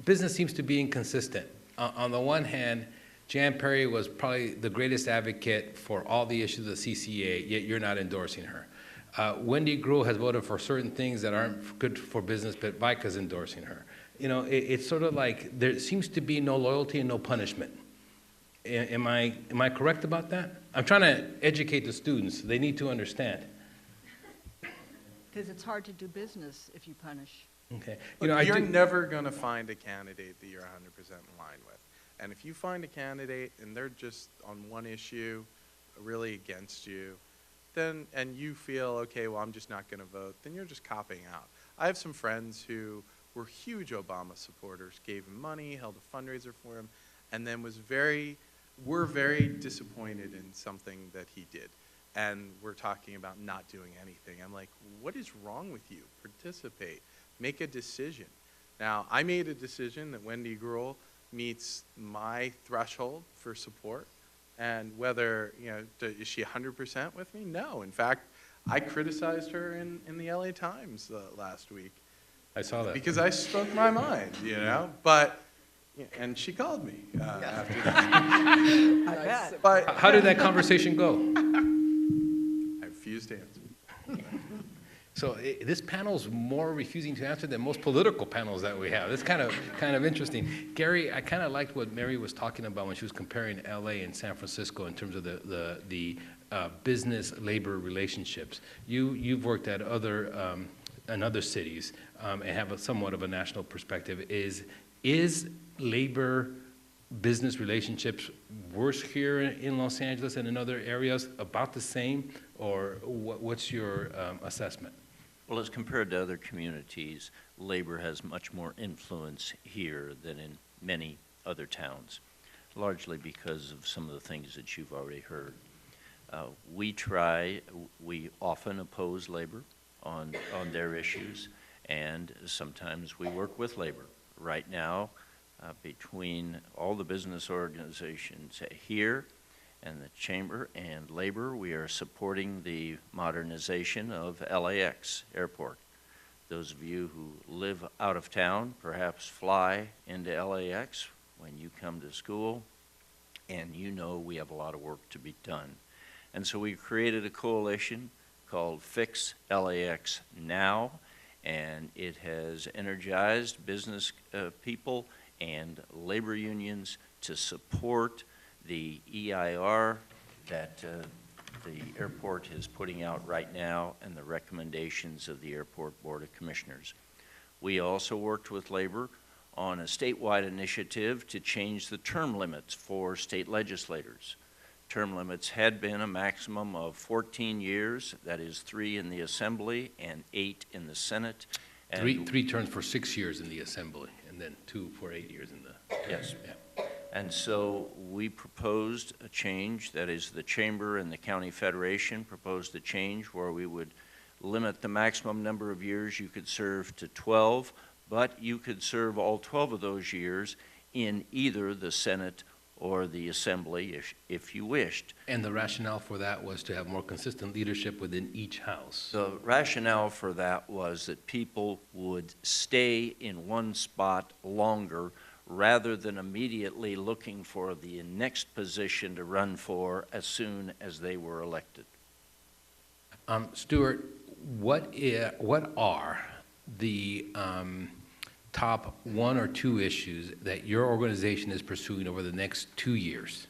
business seems to be inconsistent. On the one hand, Jan Perry was probably the greatest advocate for all the issues of the CCA, yet you're not endorsing her. Wendy Gruhl has voted for certain things that aren't good for business, but VICA's endorsing her. It's sort of like there seems to be no loyalty and no punishment. Am I correct about that? I'm trying to educate the students. They need to understand. Because it's hard to do business if you punish. Okay. Look, you're never going to find a candidate that you're 100% in line with. And if you find a candidate and they're just on one issue really against you, then, and you feel, okay, well, I'm just not going to vote, then you're just copping out. I have some friends who were huge Obama supporters, gave him money, held a fundraiser for him, and then were very disappointed in something that he did. And we're talking about not doing anything. I'm like, what is wrong with you? Participate. Make a decision. Now, I made a decision that Wendy Gruhl meets my threshold for support. And whether, is she 100% with me? No. In fact, I criticized her in the LA Times last week. I saw that. Because I spoke my mind, But, and she called me after that. I bet. But How did that conversation go? I refused to answer. So this panel's more refusing to answer than most political panels that we have. It's kind of interesting. Gary, I kind of liked what Mary was talking about when she was comparing LA and San Francisco in terms of the business-labor relationships. You've worked at in other cities and have somewhat of a national perspective. Is labor business relationships worse here in Los Angeles and in other areas, about the same, or what's your assessment? Well, as compared to other communities, labor has much more influence here than in many other towns, largely because of some of the things that you've already heard. We often oppose labor on their issues, and sometimes we work with labor. Right now, between all the business organizations here and the Chamber and Labor, we are supporting the modernization of LAX Airport. Those of you who live out of town perhaps fly into LAX when you come to school, and we have a lot of work to be done. And so we created a coalition called Fix LAX Now, and it has energized business people and labor unions to support the EIR that the airport is putting out right now and the recommendations of the Airport Board of Commissioners. We also worked with labor on a statewide initiative to change the term limits for state legislators. Term limits had been a maximum of 14 years, that is 3 in the Assembly and 8 in the Senate. And Three terms for 6 years in the Assembly, and then 2 for 8 years in the... Yes. Yeah. And so we proposed a change, that is the Chamber and the County Federation proposed a change where we would limit the maximum number of years you could serve to 12, but you could serve all 12 of those years in either the Senate or the Assembly if you wished. And the rationale for that was to have more consistent leadership within each house. The rationale for that was that people would stay in one spot longer rather than immediately looking for the next position to run for as soon as they were elected. Stuart, what are the top 1 or 2 issues that your organization is pursuing over the next 2 years?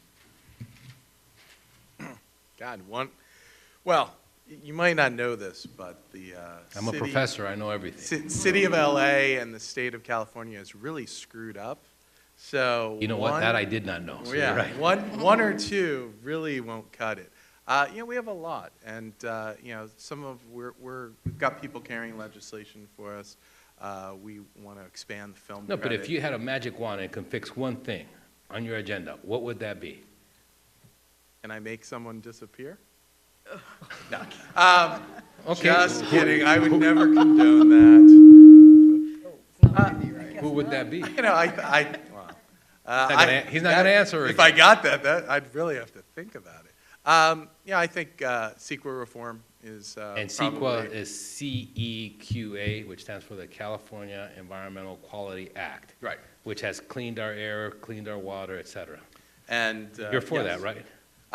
God, well, you might not know this, but I'm a professor, I know everything. City of LA and the state of California is really screwed up. So You know what, that I did not know, so yeah, you're right. one or two really won't cut it. We have a lot, and we've got people carrying legislation for us. We want to expand the film No, but credit. if you had a magic wand and can fix one thing on your agenda, what would that be? Can I make someone disappear? No. Okay. Just kidding. I would never condone that. Who would that be? He's not going to answer If again. I got that, I'd really have to think about it. I think CEQA reform is And probably- CEQA is CEQA, which stands for the California Environmental Quality Act. Right. Which has cleaned our air, cleaned our water, et cetera. And You're for yes. that, right?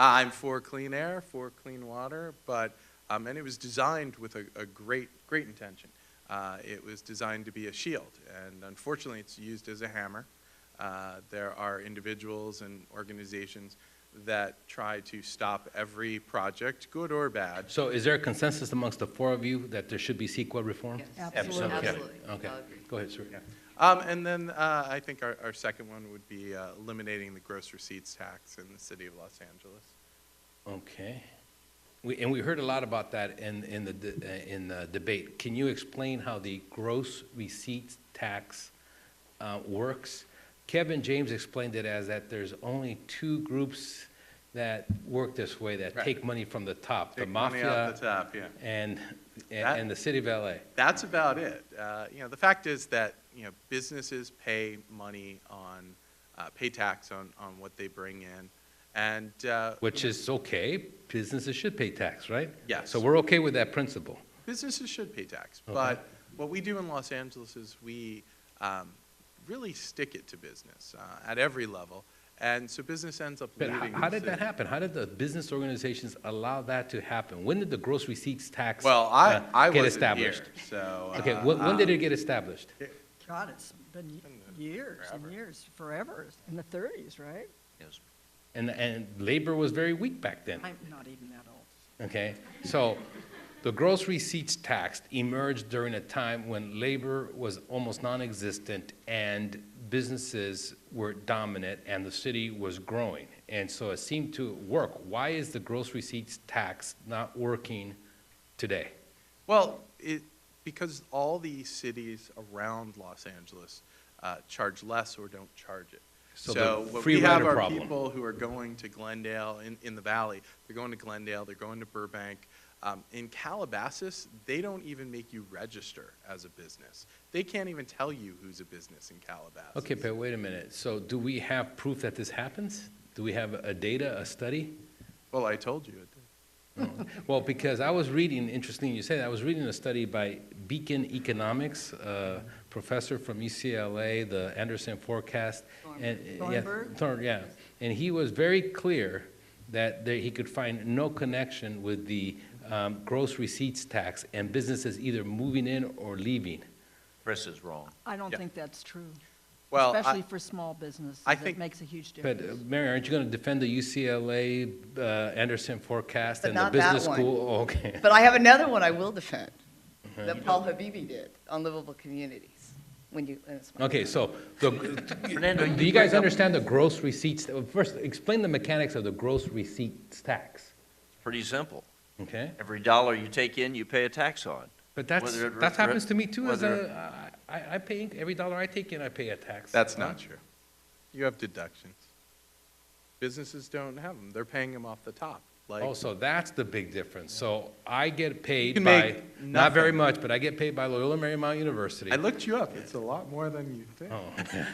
I'm for clean air, for clean water, but and it was designed with a great intention. It was designed to be a shield, and unfortunately, it's used as a hammer. There are individuals and organizations that try to stop every project, good or bad. So is there a consensus amongst the four of you that there should be CEQA reform? Yes. Absolutely. Okay. Absolutely. Okay, I'll agree. go ahead, sir. And then I think our second one would be eliminating the gross receipts tax in the city of Los Angeles. Okay. We heard a lot about that in the debate. Can you explain how the gross receipts tax works? Kevin James explained it as that there's only two groups that work this way, that Right. take money from the top, the Take money mafia off the top, yeah. and the city of LA. That's about it. The fact is that, businesses pay money on, pay tax on what they bring in. And, Which is okay. Businesses should pay tax, right? Yes. So we're okay with that principle. businesses should pay tax. Okay. But what we do in Los Angeles is we really stick it to business at every level. And so business ends up But looting. how did that happen? How did the business organizations allow that to happen? When did the gross receipts tax Well, I get wasn't here, established? so. Okay, when did it get established? God, it's been years and years, forever, in the 30s, right? Yes. And labor was very weak back then. I'm not even that old. Okay, so the gross receipts tax emerged during a time when labor was almost non-existent and businesses were dominant and the city was growing. And so it seemed to work. Why is the gross receipts tax not working today? Well, because all the cities around Los Angeles charge less or don't charge it. So So the what free we have rider are problem. people who are going to Glendale in the valley. They're going to Glendale, they're going to Burbank. In Calabasas, they don't even make you register as a business. They can't even tell you who's a business in Calabasas. Okay, but wait a minute. So do we have proof that this happens? Do we have a data, a study? Well, I told you it did. Well, because I was reading, interesting you say that, I was reading a study by Beacon Economics, a professor from UCLA, the Anderson Forecast. Thornburg? Yeah, and he was very clear that he could find no connection with the gross receipts tax and businesses either moving in or leaving. Chris is wrong. I don't Yeah. think that's true. Well, Especially for small businesses. I think- It makes a huge But difference. Mary, aren't you going to defend the UCLA Anderson Forecast But and the not that business one. school? Oh, okay. But I have another one I will defend, Uh-huh. that Paul Habibi did on livable communities. When it's my Okay, turn. so, Fernando, do you guys understand the gross receipts? First, explain the mechanics of the gross receipts tax, Pretty simple. okay? Every dollar you take in, you pay a tax on. But Whether that happens to me too, as whether- I pay, every dollar I take in, I pay a tax. That's not true. You have deductions. Businesses don't have them. They're paying them off the top. Like, Oh, so that's the big difference. So I get paid can by, make not very nothing. much, but I get paid by Loyola Marymount University. I looked you up. It's a lot more than you think. Oh, okay.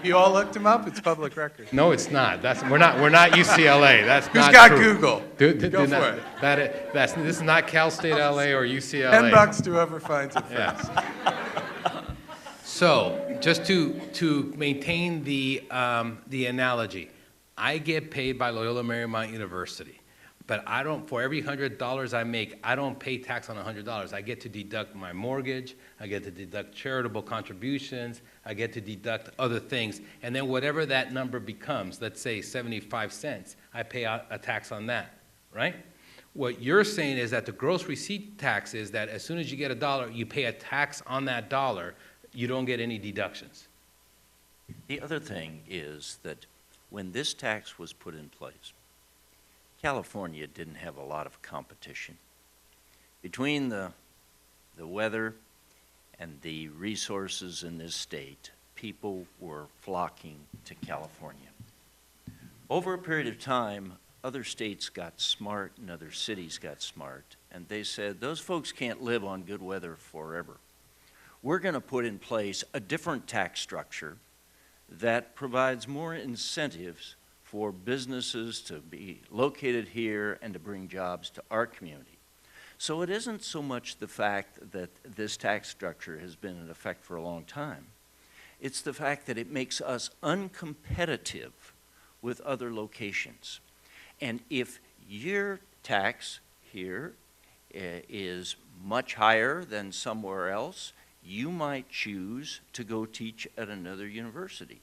You all looked him up? It's public record. No, it's not. We're not UCLA. That's Who's not got true. Google? Do Go not- for it. This is not Cal State LA or UCLA. $10 to whoever finds it Yeah. first. So, just to maintain the analogy, I get paid by Loyola Marymount University, but I don't, for every $100 I make, I don't pay tax on $100. I get to deduct my mortgage, I get to deduct charitable contributions, I get to deduct other things, and then whatever that number becomes, let's say 75 cents, I pay out a tax on that, right? What you're saying is that the gross receipt tax is that as soon as you get a dollar, you pay a tax on that dollar, you don't get any deductions. The other thing is that when this tax was put in place, California didn't have a lot of competition. Between the weather and the resources in this state, people were flocking to California. Over a period of time, other states got smart and other cities got smart, and they said, those folks can't live on good weather forever. We're going to put in place a different tax structure that provides more incentives for businesses to be located here and to bring jobs to our community. So it isn't so much the fact that this tax structure has been in effect for a long time. It's the fact that it makes us uncompetitive with other locations. And if your tax here is much higher than somewhere else, you might choose to go teach at another university.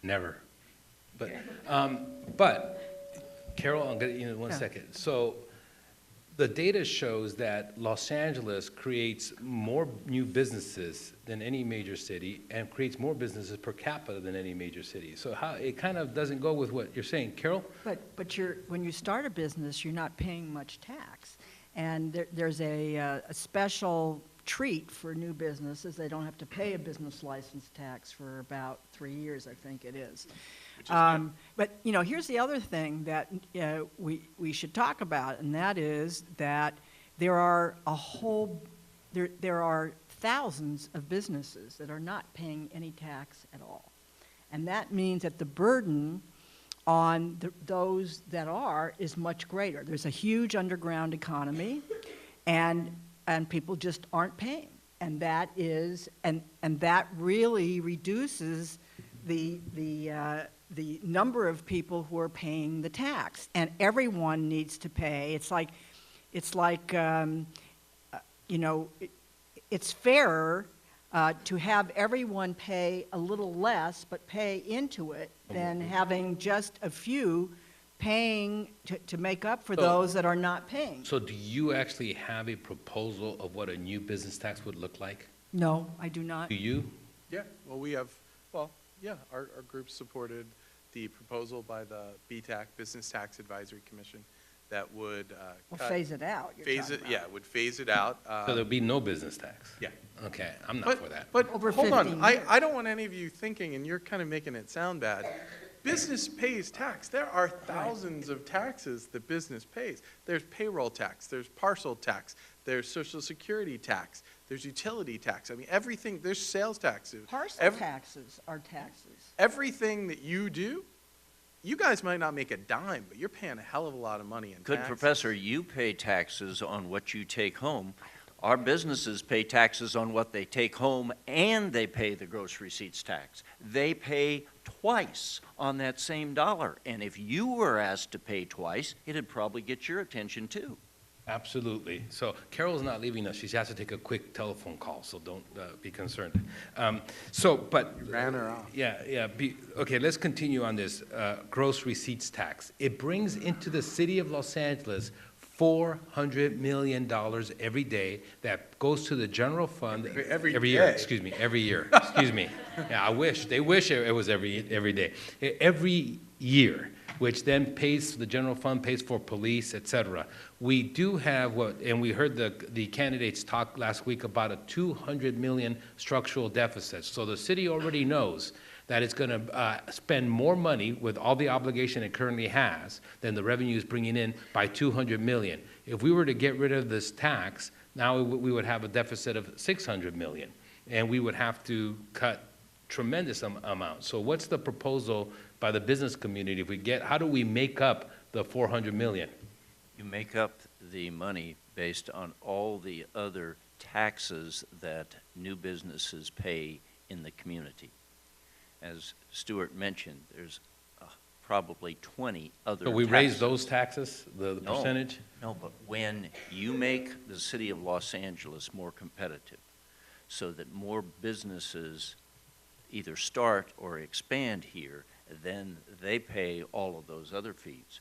Never. But Carol, I'm gonna, one Yeah. second. So the data shows that Los Angeles creates more new businesses than any major city and creates more businesses per capita than any major city. So how, it kind of doesn't go with what you're saying. Carol? But when you start a business, you're not paying much tax. And there's a special treat for new businesses. They don't have to pay a business license tax for about 3 years, I think it is. But, here's the other thing that we should talk about, and that is that there are there are thousands of businesses that are not paying any tax at all. And that means that the burden on those that are is much greater. There's a huge underground economy, and people just aren't paying. And that is, and that really reduces the number of people who are paying the tax. And everyone needs to pay. It's like it's fairer to have everyone pay a little less, but pay into it, than having just a few paying to make up for those that are not paying. So do you actually have a proposal of what a new business tax would look like? No, I do not. Do you? Yeah, our group supported the proposal by the BTAC, Business Tax Advisory Commission, that would Phase it out, you're phase talking it, about. yeah, would phase it out. So there'll be no business tax? Yeah. Okay, I'm not for that. But Over hold 15 on, years. I don't want any of you thinking, and you're kind of making it sound bad. Business pays tax. There are thousands of taxes that business pays. There's payroll tax, there's parcel tax, there's social security tax, there's utility tax. I mean, everything, there's sales taxes. Parcel taxes are taxes. Everything that you do, you guys might not make a dime, but you're paying a hell of a lot of money in Good taxes. professor, you pay taxes on what you take home. Our businesses pay taxes on what they take home, and they pay the gross receipts tax. They pay twice on that same dollar. And if you were asked to pay twice, it'd probably get your attention too. Absolutely. So Carol's not leaving us. She has to take a quick telephone call, so don't be concerned. But You ran her off. yeah. Okay, let's continue on this gross receipts tax. It brings into the city of Los Angeles $400 million every day that goes to the general fund. Every year, day. excuse me, every year, excuse me. Yeah, they wish it was every day. Every year, which then pays, the general fund pays for police, et cetera. We do have and we heard the candidates talk last week about a $200 million structural deficit. So the city already knows that it's going to spend more money with all the obligation it currently has than the revenue is bringing in by $200 million. If we were to get rid of this tax, now we would have a deficit of $600 million, and we would have to cut tremendous amounts. So what's the proposal by the business community? How do we make up the $400 million? You make up the money based on all the other taxes that new businesses pay in the community. As Stuart mentioned, there's probably 20 other So we taxes. raise those taxes, the No. percentage? No, but when you make the city of Los Angeles more competitive so that more businesses either start or expand here, then they pay all of those other fees.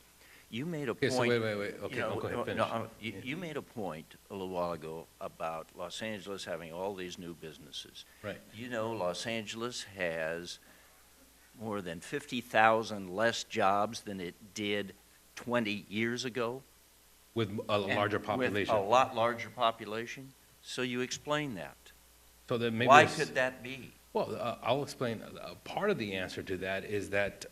You made a Okay, point. so wait. Okay, go ahead, finish. You made a point a little while ago about Los Angeles having all these new businesses. Right. You know, Los Angeles has more than 50,000 less jobs than it did 20 years ago. With a and larger population. With a lot larger population. So you explain that. So that maybe Why it's- could that be? Well, I'll explain. Part of the answer to that is that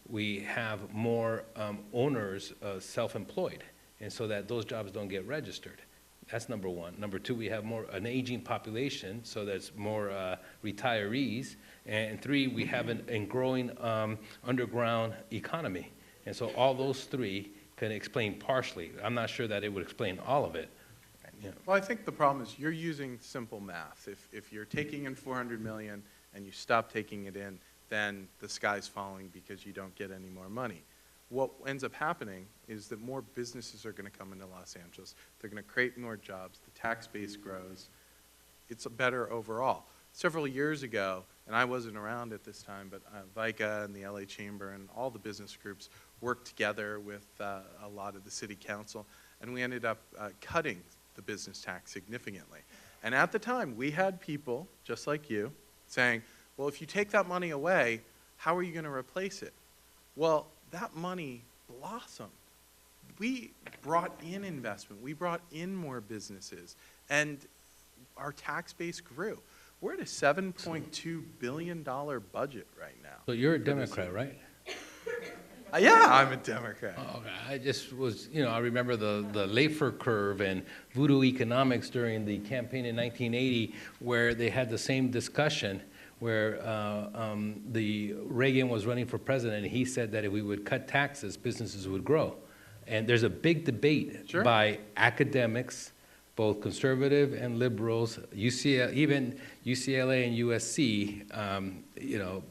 we have more owners self-employed, and so that those jobs don't get registered. That's number one. Number two, we have an aging population, so there's more retirees. And three, we have a growing underground economy. And so all those three can explain partially. I'm not sure that it would explain all of it. Yeah. Well, I think the problem is you're using simple math. If you're taking in $400 million and you stop taking it in, then the sky's falling because you don't get any more money. What ends up happening is that more businesses are going to come into Los Angeles. They're going to create more jobs. The tax base grows. it's better overall. Several years ago, and I wasn't around at this time, but VICA and the LA Chamber and all the business groups worked together with a lot of the city council, and we ended up cutting the business tax significantly. And at the time, we had people, just like you, saying, well, if you take that money away, how are you going to replace it? Well, that money blossomed. We brought in investment. We brought in more businesses, and our tax base grew. We're at a $7.2 billion budget right now. So you're a Democrat, right? Yeah, I'm a Democrat. Oh, okay. I just was, I remember the Laffer curve and voodoo economics during the campaign in 1980, where they had the same discussion, where the Reagan was running for president, and he said that if we would cut taxes, businesses would grow. And there's a big debate by academics, both conservative and liberals, even UCLA and USC,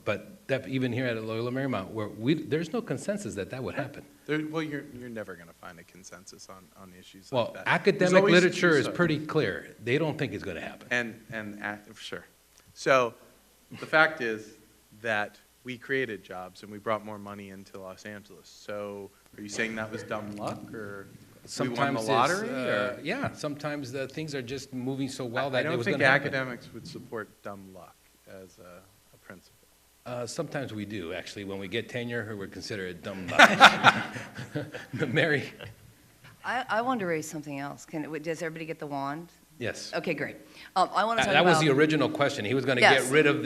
but even here at Loyola Marymount, where there's no consensus that would happen. Well, you're never going to find a consensus on issues Well, like that. academic literature is pretty clear. They don't think it's going to happen. Sure. So the fact is that we created jobs and we brought more money into Los Angeles. So are you saying that was dumb luck, or we won the lottery? Yeah, sometimes the things are just moving so well I that it don't was think going to happen. academics would support dumb luck as a principle. Sometimes we do, actually. When we get tenure, we're considered dumb luck. Mary? I want to raise something else. Does everybody get the wand? Yes. Okay, great. I want to talk That was about- the original question. He was going to Yes. get rid of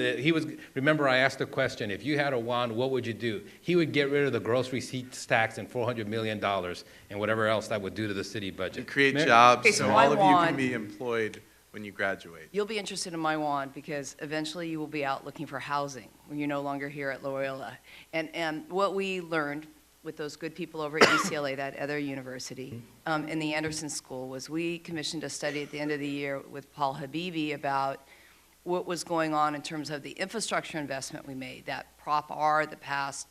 remember I asked the question, if you had a wand, what would you do? He would get rid of the gross receipts tax and $400 million and whatever else that would do to the city budget. You create Mary? jobs Okay, so so all my of you wand- can be employed when you graduate. You'll be interested in my wand because eventually you will be out looking for housing when you're no longer here at Loyola. And what we learned with those good people over at UCLA, that other university, in the Anderson School, was we commissioned a study at the end of the year with Paul Habibi about what was going on in terms of the infrastructure investment we made. That Prop R that passed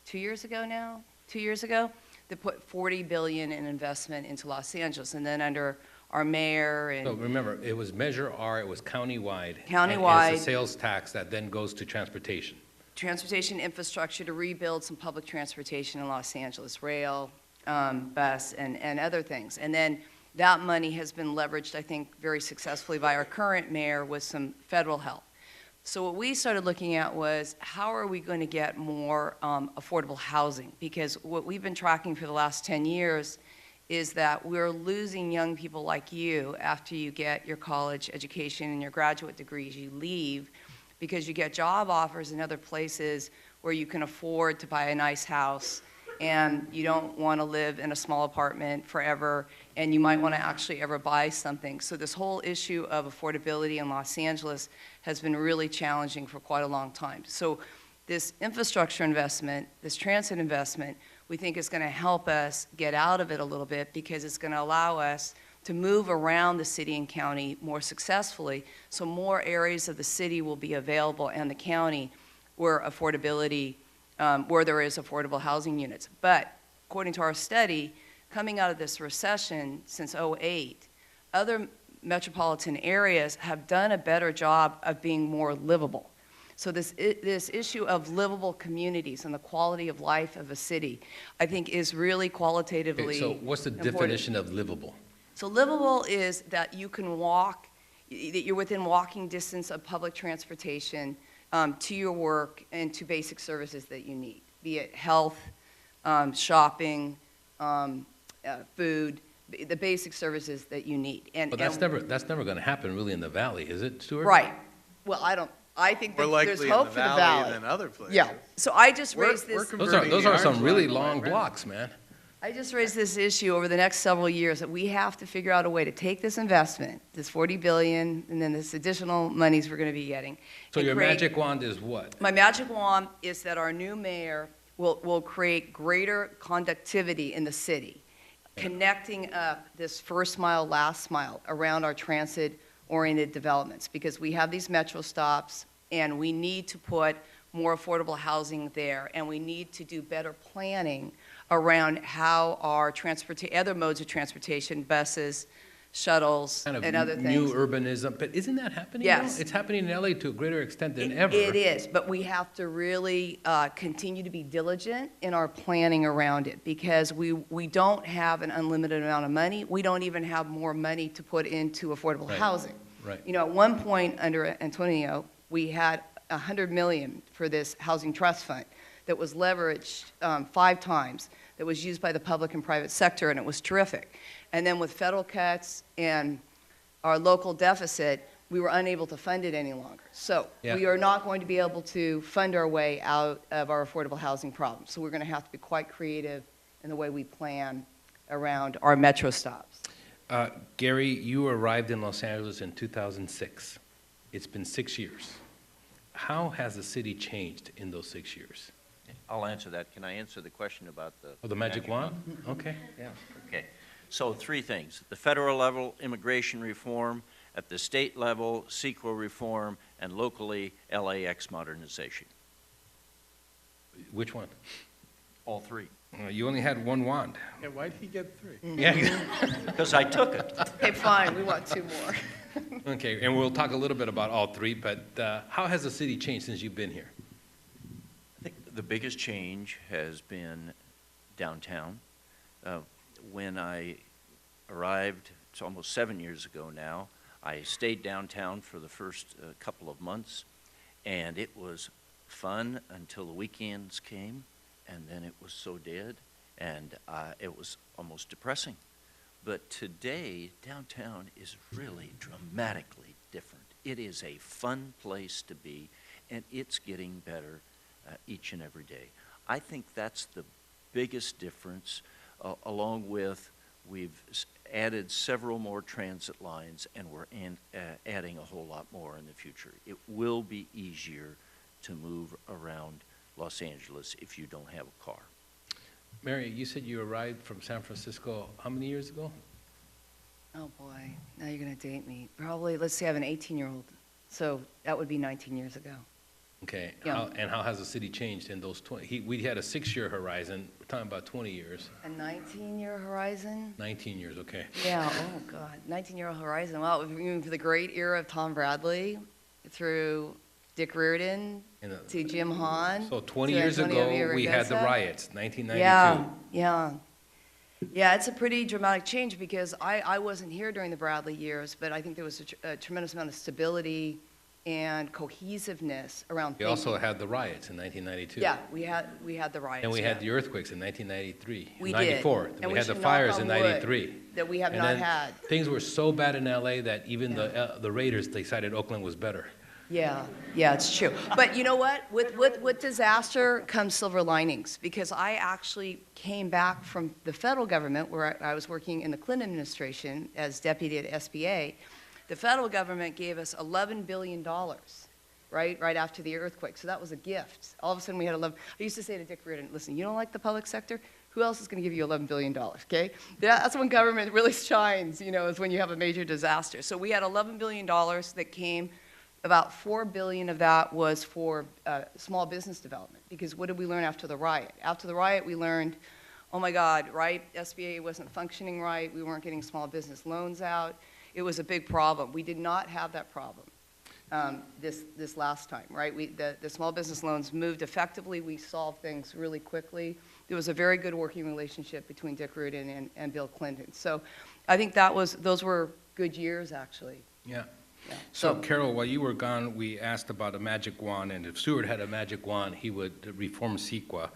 2 years ago now, 2 years ago, that put $40 billion in investment into Los Angeles. And then under our mayor and... So remember, it was Measure R, it was countywide. Countywide. And it's a sales tax that then goes to transportation. Transportation infrastructure to rebuild some public transportation in Los Angeles, rail, bus, and other things. And then that money has been leveraged, I think, very successfully by our current mayor with some federal help. So what we started looking at was, how are we going to get more affordable housing? Because what we've been tracking for the last 10 years is that we're losing young people like you after you get your college education and your graduate degrees. You leave because you get job offers in other places where you can afford to buy a nice house, and you don't want to live in a small apartment forever, and you might want to actually ever buy something. So this whole issue of affordability in Los Angeles has been really challenging for quite a long time. So this infrastructure investment, this transit investment, we think is going to help us get out of it a little bit, because it's going to allow us to move around the city and county more successfully, so more areas of the city will be available and the county where affordability, where there is affordable housing units. But according to our study, coming out of this recession since '08, other metropolitan areas have done a better job of being more livable. So this issue of livable communities and the quality of life of a city, I think, is really qualitatively Okay, so what's the important. definition of livable? So livable is that you can walk, that you're within walking distance of public transportation to your work and to basic services that you need, be it health, shopping, food, the basic services that you need. But that's never going to happen really in the valley, is it, Stuart? Right. Well, I think We're that there's likely hope in for the the valley valley. than other places. Yeah. So I just We're raised this. converting Those the are some orange really line long right now. blocks, man. I just raised this issue over the next several years that we have to figure out a way to take this investment, this $40 billion, and then this additional monies we're going to be getting. So and your create- magic wand is what? My magic wand is that our new mayor will create greater conductivity in the city, connecting up this first mile, last mile around our transit-oriented developments, because we have these metro stops, and we need to put more affordable housing there, and we need to do better planning around how our other modes of transportation, buses, shuttles, Kind of and other new things. urbanism, but isn't that happening now? Yes. It's happening in LA to a greater extent than ever. It is, but we have to really continue to be diligent in our planning around it, because we don't have an unlimited amount of money. We don't even have more money to put into affordable Right. housing. Right. You know, at one point under Antonio, we had $100 million for this housing trust fund that was leveraged 5 times, that was used by the public and private sector, and it was terrific. And then with federal cuts and our local deficit, we were unable to fund it any longer. So Yeah. we are not going to be able to fund our way out of our affordable housing problem. So we're going to have to be quite creative in the way we plan around our metro stops. Gary, you arrived in Los Angeles in 2006. It's been 6 years. How has the city changed in those 6 years? I'll answer that. Can I answer the question about the? Oh, the magic wand? Okay, yeah. Okay. So 3 things. At the federal level, immigration reform. At the state level, CEQA reform. And locally, LAX modernization. Which one? All 3. You only had one wand. Yeah, why'd he get 3? Yeah. Because I took it. Okay, fine, we want 2 more. Okay, and we'll talk a little bit about all 3, but how has the city changed since you've been here? I think the biggest change has been downtown. When I arrived, it's almost 7 years ago now, I stayed downtown for the first couple of months, and it was fun until the weekends came, and then it was so dead, and it was almost depressing. But today, downtown is really dramatically different. It is a fun place to be, and it's getting better each and every day. I think that's the biggest difference, along with we've added several more transit lines, and we're adding a whole lot more in the future. It will be easier to move around Los Angeles if you don't have a car. Mary, you said you arrived from San Francisco how many years ago? Oh, boy, now you're going to date me. Probably, let's say I have an 18-year-old, so that would be 19 years ago. Okay, Yeah. How has the city changed in those 20? We had a 6-year horizon, we're talking about 20 years, A 19-year horizon? 19 years, okay. Yeah, oh, God, 19-year horizon. Well, if we move to the great era of Tom Bradley through Dick Reardon And, to Jim Hahn. So 20 to years Antonio ago, we had the Villaraigosa. riots, 1992. Yeah, it's a pretty dramatic change, because I wasn't here during the Bradley years, but I think there was a tremendous amount of stability and cohesiveness around We thinking. also had the riots in 1992. Yeah, we had the riots. And we yeah. had the earthquakes in 1993, We 94. did. Then And we we had the should knock fires on in wood 93. that we have And not then had. Things were so bad in LA that even Yeah. the Raiders decided Oakland was better. Yeah, it's true. But you know what? With disaster comes silver linings, because I actually came back from the federal government, where I was working in the Clinton administration as deputy at SBA. The federal government gave us $11 billion, right after the earthquake. So that was a gift. All of a sudden we had 11. I used to say to Dick Reardon, listen, you don't like the public sector? Who else is going to give you $11 billion, okay? That's when government really shines, is when you have a major disaster. So we had $11 billion that came. About $4 billion of that was for small business development, because what did we learn after the riot? After the riot, we learned, oh my God, right? SBA wasn't functioning right. We weren't getting small business loans out. It was a big problem. We did not have that problem this last time, right? The small business loans moved effectively. We solved things really quickly. There was a very good working relationship between Dick Reardon and Bill Clinton. So I think those were good years, actually. Yeah. Yeah. So Carol, while you were gone, we asked about a magic wand, and if Stuart had a magic wand, he would reform CEQA.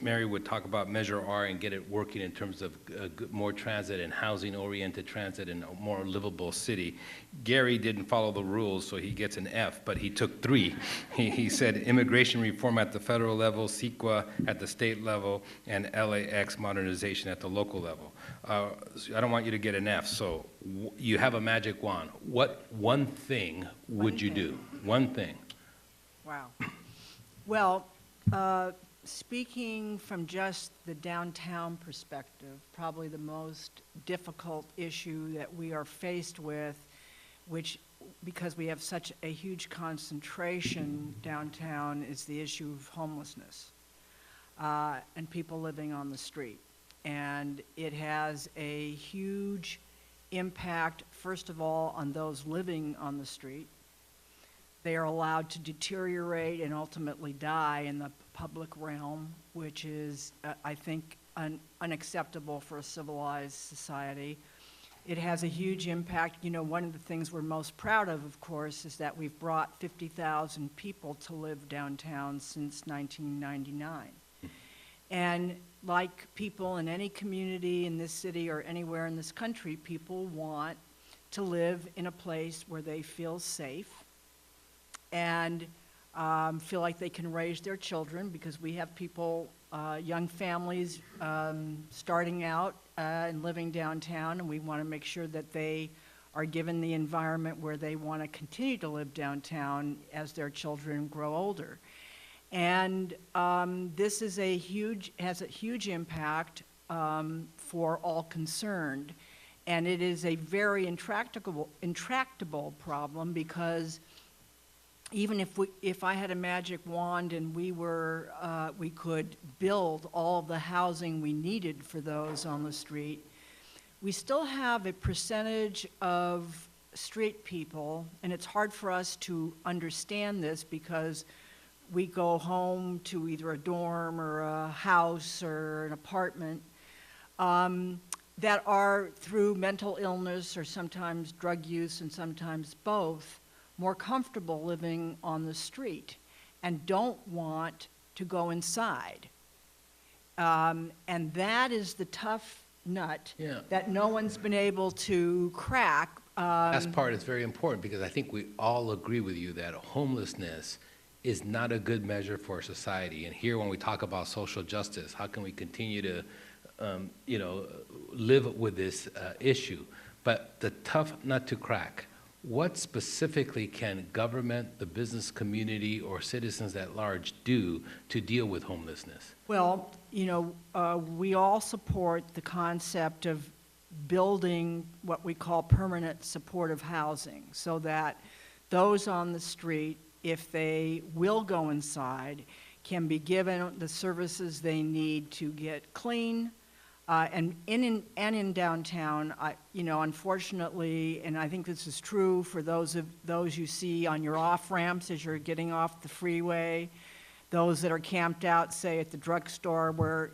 Mary would talk about Measure R and get it working in terms of more transit and housing-oriented transit and a more livable city. Gary didn't follow the rules, so he gets an F, but he took 3. He said immigration reform at the federal level, CEQA at the state level, and LAX modernization at the local level. I don't want you to get an F, so you have a magic wand. What one thing would you do? One thing. Wow. Well, speaking from just the downtown perspective, probably the most difficult issue that we are faced with, which, because we have such a huge concentration downtown, is the issue of homelessness and people living on the street. And it has a huge impact, first of all, on those living on the street. They are allowed to deteriorate and ultimately die in the public realm, which is, I think, unacceptable for a civilized society. It has a huge impact. You know, one of the things we're most proud of course, is that we've brought 50,000 people to live downtown since 1999. And like people in any community in this city or anywhere in this country, people want to live in a place where they feel safe and feel like they can raise their children, because we have people, young families starting out and living downtown, and we want to make sure that they are given the environment where they want to continue to live downtown as their children grow older. And this is has a huge impact for all concerned. And it is a very intractable problem, because even if I had a magic wand and we could build all the housing we needed for those on the street, we still have a percentage of street people, and it's hard for us to understand this because we go home to either a dorm or a house or an apartment, that are, through mental illness or sometimes drug use and sometimes both, more comfortable living on the street and don't want to go inside. And that is the tough nut that no one's been able to crack. That part is very important, because I think we all agree with you that homelessness is not a good measure for society. And here, when we talk about social justice, how can we continue to live with this issue? But the tough nut to crack, what specifically can government, the business community, or citizens at large do to deal with homelessness? Well, we all support the concept of building what we call permanent supportive housing, so that those on the street, if they will go inside, can be given the services they need to get clean. And in downtown, unfortunately, and I think this is true for those you see on your off ramps as you're getting off the freeway, those that are camped out, say at the drugstore, where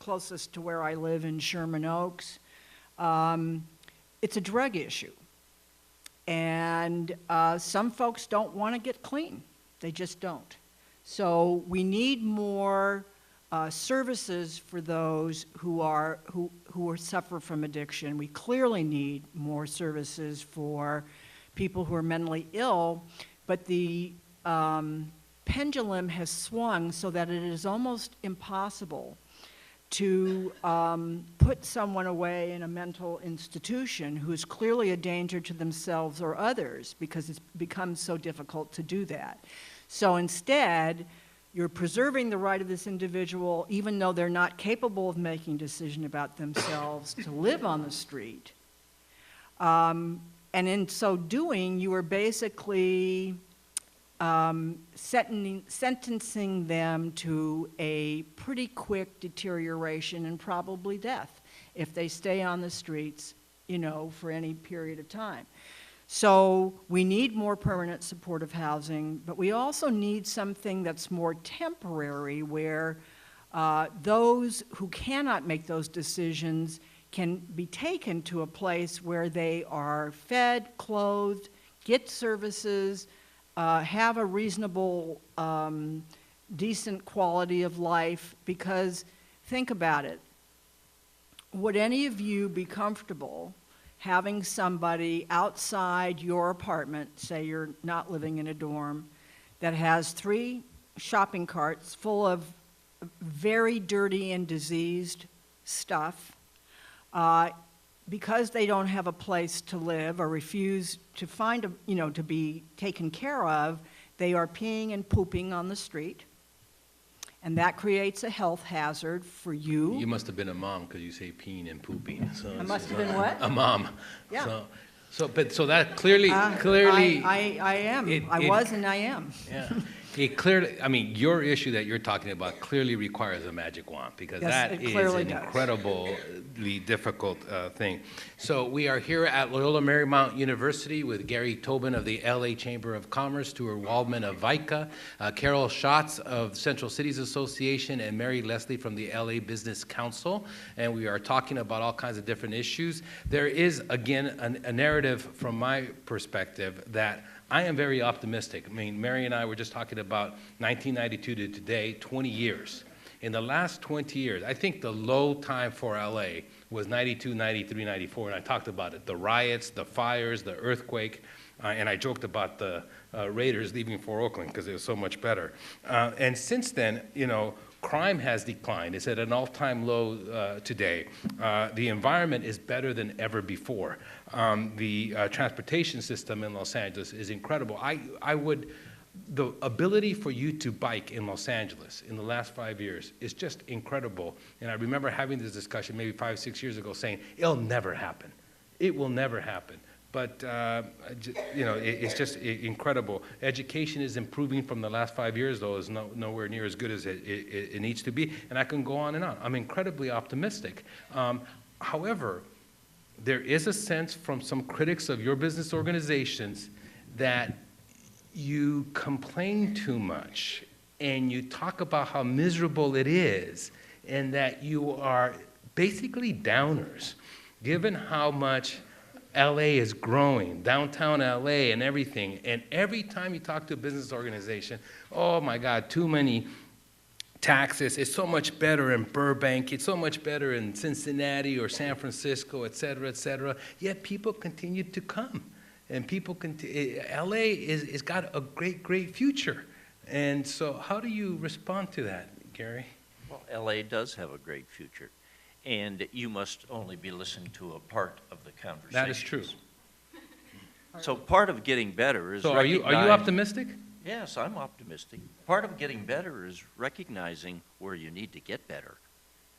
closest to where I live in Sherman Oaks, it's a drug issue, and some folks don't want to get clean; they just don't. So we need more services for those who suffer from addiction. We clearly need more services for people who are mentally ill, but the pendulum has swung so that it is almost impossible to put someone away in a mental institution who is clearly a danger to themselves or others, because it's become so difficult to do that. So instead, you're preserving the right of this individual, even though they're not capable of making a decision about themselves, to live on the street. And in so doing, you are basically sentencing them to a pretty quick deterioration and probably death if they stay on the streets, for any period of time. So we need more permanent supportive housing, but we also need something that's more temporary, where those who cannot make those decisions can be taken to a place where they are fed, clothed, get services, have a reasonable, decent quality of life. Because think about it, would any of you be comfortable having somebody outside your apartment, say you're not living in a dorm, that has 3 shopping carts full of very dirty and diseased stuff, because they don't have a place to live or refuse to find to be taken care of, they are peeing and pooping on the street. And that creates a health hazard for you. You must have been a mom, because you say peeing and pooping. So I must have been what? A mom. Yeah. So that clearly. I am. I was and I am. Yeah. It clearly, I mean, your issue that you're talking about clearly requires a magic wand, because Yes, that it is clearly an does. incredibly difficult thing. So we are here at Loyola Marymount University with Gary Toebben of the LA Chamber of Commerce, Stuart Waldman of VICA, Carol Schatz of Central Cities Association, and Mary Leslie from the LA Business Council. And we are talking about all kinds of different issues. There is, again, a narrative from my perspective that I am very optimistic. I mean, Mary and I were just talking about 1992 to today, 20 years. In the last 20 years, I think the low time for LA was 92, 93, 94, and I talked about it. The riots, the fires, the earthquake, and I joked about the Raiders leaving for Oakland because it was so much better. And since then, you know, crime has declined. It's at an all-time low today. The environment is better than ever before. The transportation system in Los Angeles is incredible. The ability for you to bike in Los Angeles in the last 5 years is just incredible. And I remember having this discussion maybe 5, 6 years ago saying, it'll never happen. It will never happen. But, you know, it's just incredible. Education is improving from the last 5 years, though, is nowhere near as good as it needs to be. And I can go on and on. I'm incredibly optimistic. However, there is a sense from some critics of your business organizations that you complain too much and you talk about how miserable it is and that you are basically downers, given how much LA is growing, downtown LA and everything. And every time you talk to a business organization, oh my God, too many taxes. It's so much better in Burbank. It's so much better in Cincinnati or San Francisco, et cetera, et cetera. Yet people continue to come. And people LA is got a great, great future. And so how do you respond to that, Gary? Well, LA does have a great future. And you must only be listening to a part of the conversation. That is true. So part of getting better is So are you optimistic? Yes, I'm optimistic. Part of getting better is recognizing where you need to get better.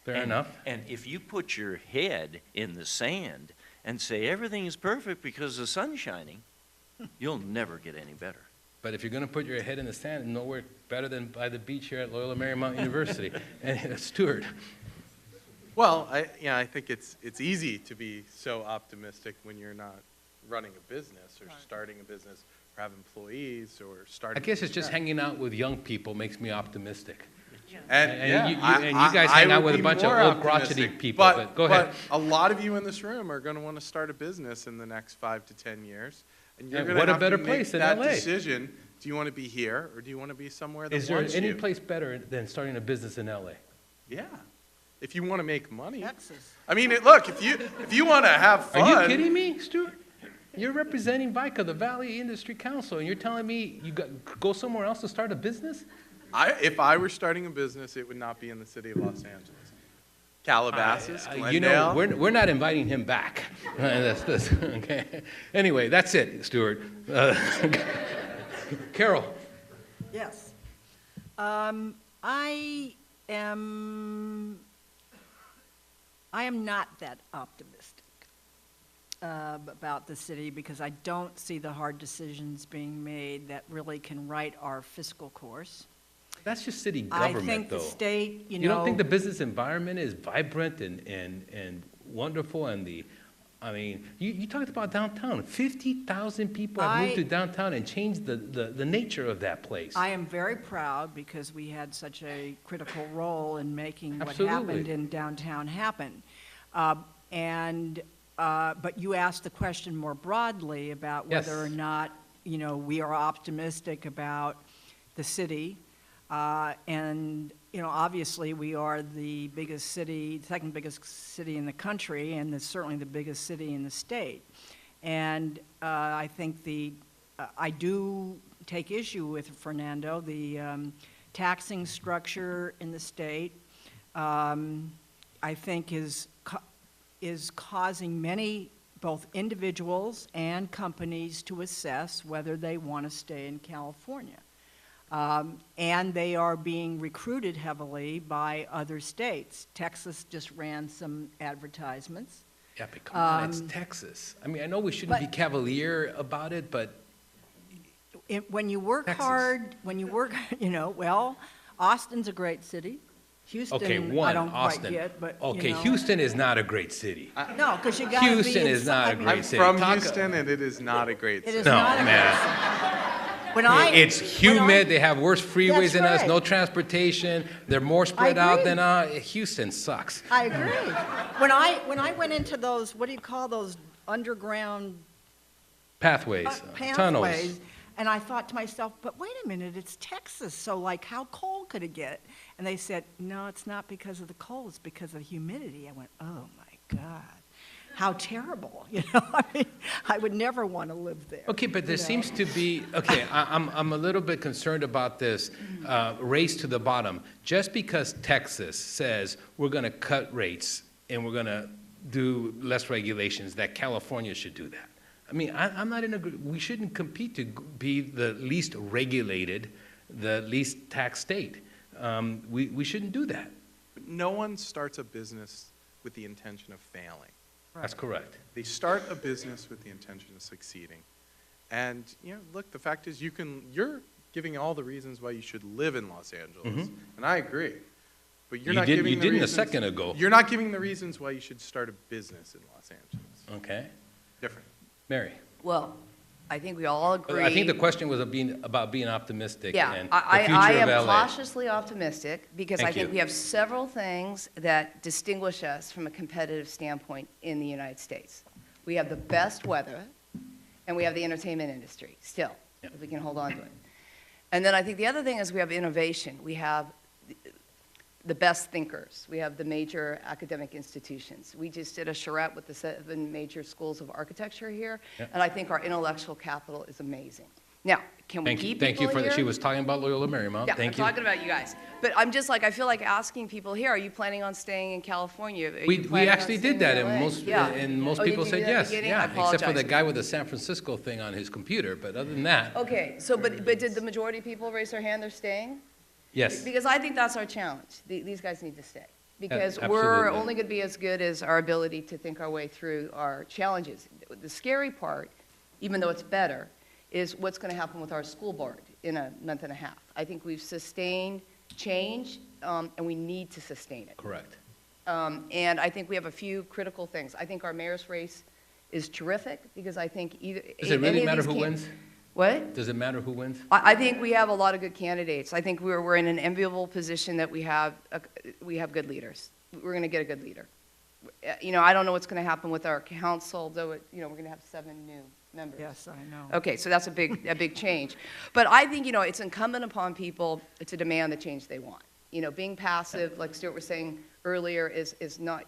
Fair enough. And if you put your head in the sand and say everything is perfect because the sun's shining, you'll never get any better. But if you're going to put your head in the sand, nowhere better than by the beach here at Loyola Marymount University. And Stuart. Well, I think it's easy to be so optimistic when you're not running a business or starting a business or have employees or starting. I guess it's just hanging out with young people makes me optimistic. And you guys hang out with a bunch of old crotchety optimistic, people, but go ahead. But a lot of you in this room are going to want to start a business in the next 5 to 10 years. And you're Yeah, going what to a have better to place make than that LA. decision. Do you want to be here or do you want to be somewhere that Is there wants any you? place better than starting a business in LA? Yeah. If you want to make money. Texas. I mean, look, if you want to have fun. Are you kidding me, Stuart? You're representing VICA, the Valley Industry Council, and you're telling me you go somewhere else to start a business? If I were starting a business, it would not be in the city of Los Angeles. Calabasas, Glendale. You know, we're not inviting him back. Okay. Anyway, that's it, Stuart. Carol. Yes. I am not that optimistic about the city because I don't see the hard decisions being made that really can right our fiscal course. That's just city government, I think though. the state, You don't think the business environment is vibrant and wonderful I mean, you talked about downtown. 50,000 people have moved to downtown and changed the nature of that place. I am very proud because we had such a critical role in making Absolutely. what happened in downtown happen. But you asked the question more broadly about whether or Yes. not, we are optimistic about the city. Obviously we are the biggest city, second biggest city in the country, and certainly the biggest city in the state. And I think I do take issue with Fernando, the taxing structure in the state, I think is causing many, both individuals and companies, to assess whether they want to stay in California. And they are being recruited heavily by other states. Texas just ran some advertisements. Yeah, but come on, it's Texas. I mean, I know we shouldn't be cavalier about it, but When you work Texas. hard, when you work, well, Austin's a great city. Houston, Okay, I one, don't Austin. quite get, but, Okay, Houston is not a great city. No, because you gotta be Houston is not a inside- great I'm city. from Talk- Houston, and it is not a great It city. is No, not a man. great city. It's It's humid, they have worse freeways That's than us, right. no transportation, they're more spread out agree. than, Houston sucks. I agree. When I went into those, what do you call those underground Pathways, pathways, tunnels. and I thought to myself, but wait a minute, it's Texas, so like how cold could it get? And they said, no, it's not because of the cold, it's because of the humidity. I went, oh my God, how terrible, I mean, I would never want to live there. Okay, but there you know? seems to be, okay, I'm a little bit concerned about this race to the bottom. Just because Texas says we're going to cut rates and we're going to do less regulations, that California should do that. I mean, I'm not in we shouldn't compete to be the least regulated, the least taxed state. We shouldn't do that. No one starts a business with the intention of failing. That's correct. They start a business with the intention of succeeding. And, look, the fact is you're giving all the reasons why you should live in Los Angeles. And I agree. But you're You not did- giving you the didn't a reasons. second ago. You're not giving the reasons why you should start a business in Los Angeles. Okay. Different. Mary? Well, I think we all agree. I think the question was about being optimistic Yeah, and the I future am of LA. cautiously optimistic because I Thank think you. we have several things that distinguish us from a competitive standpoint in the United States. We have the best weather, and we have the entertainment industry still, Yeah. if we can hold on to it. And then I think the other thing is we have innovation. We have the best thinkers. We have the major academic institutions. We just did a charrette with the 7 major schools of architecture here, Yeah. and I think our intellectual capital is amazing. Now, can we Thank you, keep thank you people for that. here? She was talking about Loyola Marymount. Yeah, Thank I'm you. talking about you guys. But I'm just like, I feel like asking people here, are you planning on staying in California? Are We you planning on actually staying did that, in and LA? most, Yeah. and most Oh, you people did said that at the yes. beginning? I Yeah, except for the apologize. guy with the San Francisco thing on his computer, but other than that, Okay, so, but did the majority of people raise their hand they're staying? yes. Because I think that's our challenge. These guys need to stay. Because we're absolutely. only going to be as good as our ability to think our way through our challenges. The scary part, even though it's better, is what's going to happen with our school board in a month and a half. I think we've sustained change, and we need to sustain it. Correct. And I think we have a few critical things. I think our mayor's race is terrific because I think either. Does it any really of matter these who can- wins? What? Does it matter who wins? I think we have a lot of good candidates. I think we're in an enviable position that we have good leaders. We're going to get a good leader. I don't know what's going to happen with our council, though, we're going to have 7 new members. Yes, I know. Okay, so that's a big change. But I think, it's incumbent upon people to demand the change they want. Being passive, like Stuart was saying earlier, is not,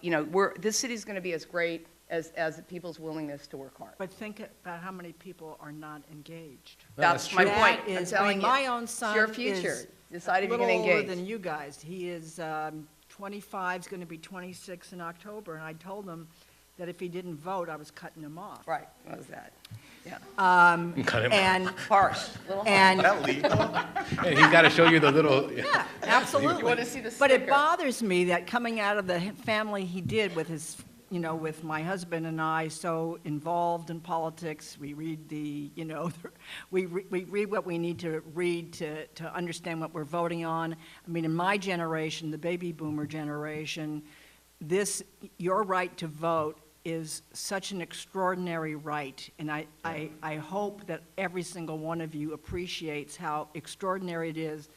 this city's going to be as great as people's willingness to work hard. But think about how many people are not engaged. Well, That's my true. point. That I'm is, telling you. my own It's son your future. is Decide if a you're little going to older engage. than you guys. He is 25, is going to be 26 in October, and I told him that if he didn't vote, I was cutting him off. Right, what was that? Yeah. Cut him. And, Harsh, little harsh. Is and, that legal? And he's got to show you the little. yeah, absolutely. You want to see the But it sticker. bothers me that coming out of the family he did with his, with my husband and I, so involved in politics, we read we read what we need to read to understand what we're voting on. I mean, in my generation, the baby boomer generation, your right to vote is such an extraordinary right, and I hope that every single one of you appreciates how extraordinary it is.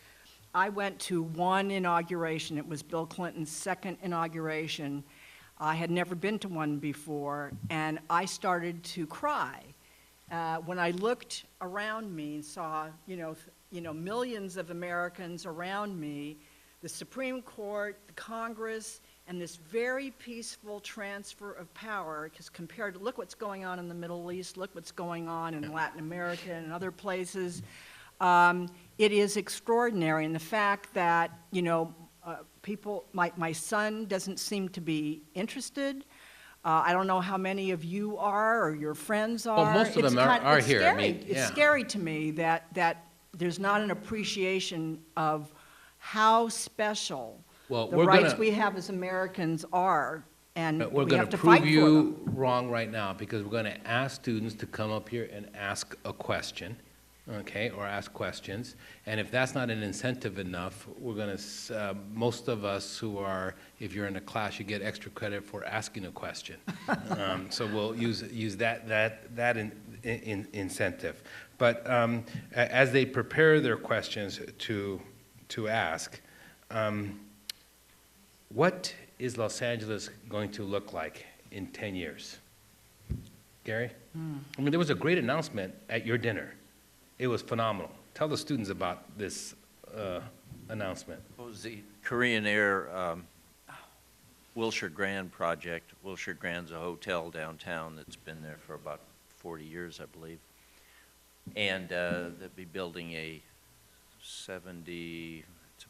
I went to one inauguration. It was Bill Clinton's second inauguration. I had never been to one before, and I started to cry when I looked around me and saw, millions of Americans around me, the Supreme Court, the Congress, and this very peaceful transfer of power, because compared to, look what's going on in the Middle East, look what's going on in Latin America and other places. It is extraordinary, and the fact that, people, my son doesn't seem to be interested. I don't know how many of you are or your friends are. Well, most of It's them are it's here. I scary. mean, It's yeah. scary to me that there's not an appreciation of how special Well, the we're rights gonna- we have as Americans are, and We're we going have to to fight prove for them. you wrong right now because we're going to ask students to come up here and ask a question. okay, or ask questions. And if that's not an incentive enough, we're going to, most of us who are, if you're in a class, you get extra credit for asking a question. So we'll use that incentive. But as they prepare their questions to ask, what is Los Angeles going to look like in 10 years? Gary? I mean, there was a great announcement at your dinner. It was phenomenal. Tell the students about this announcement. It was the Korean Air Wilshire Grand project. Wilshire Grand's a hotel downtown that's been there for about 40 years, I believe. And they'll be building a it's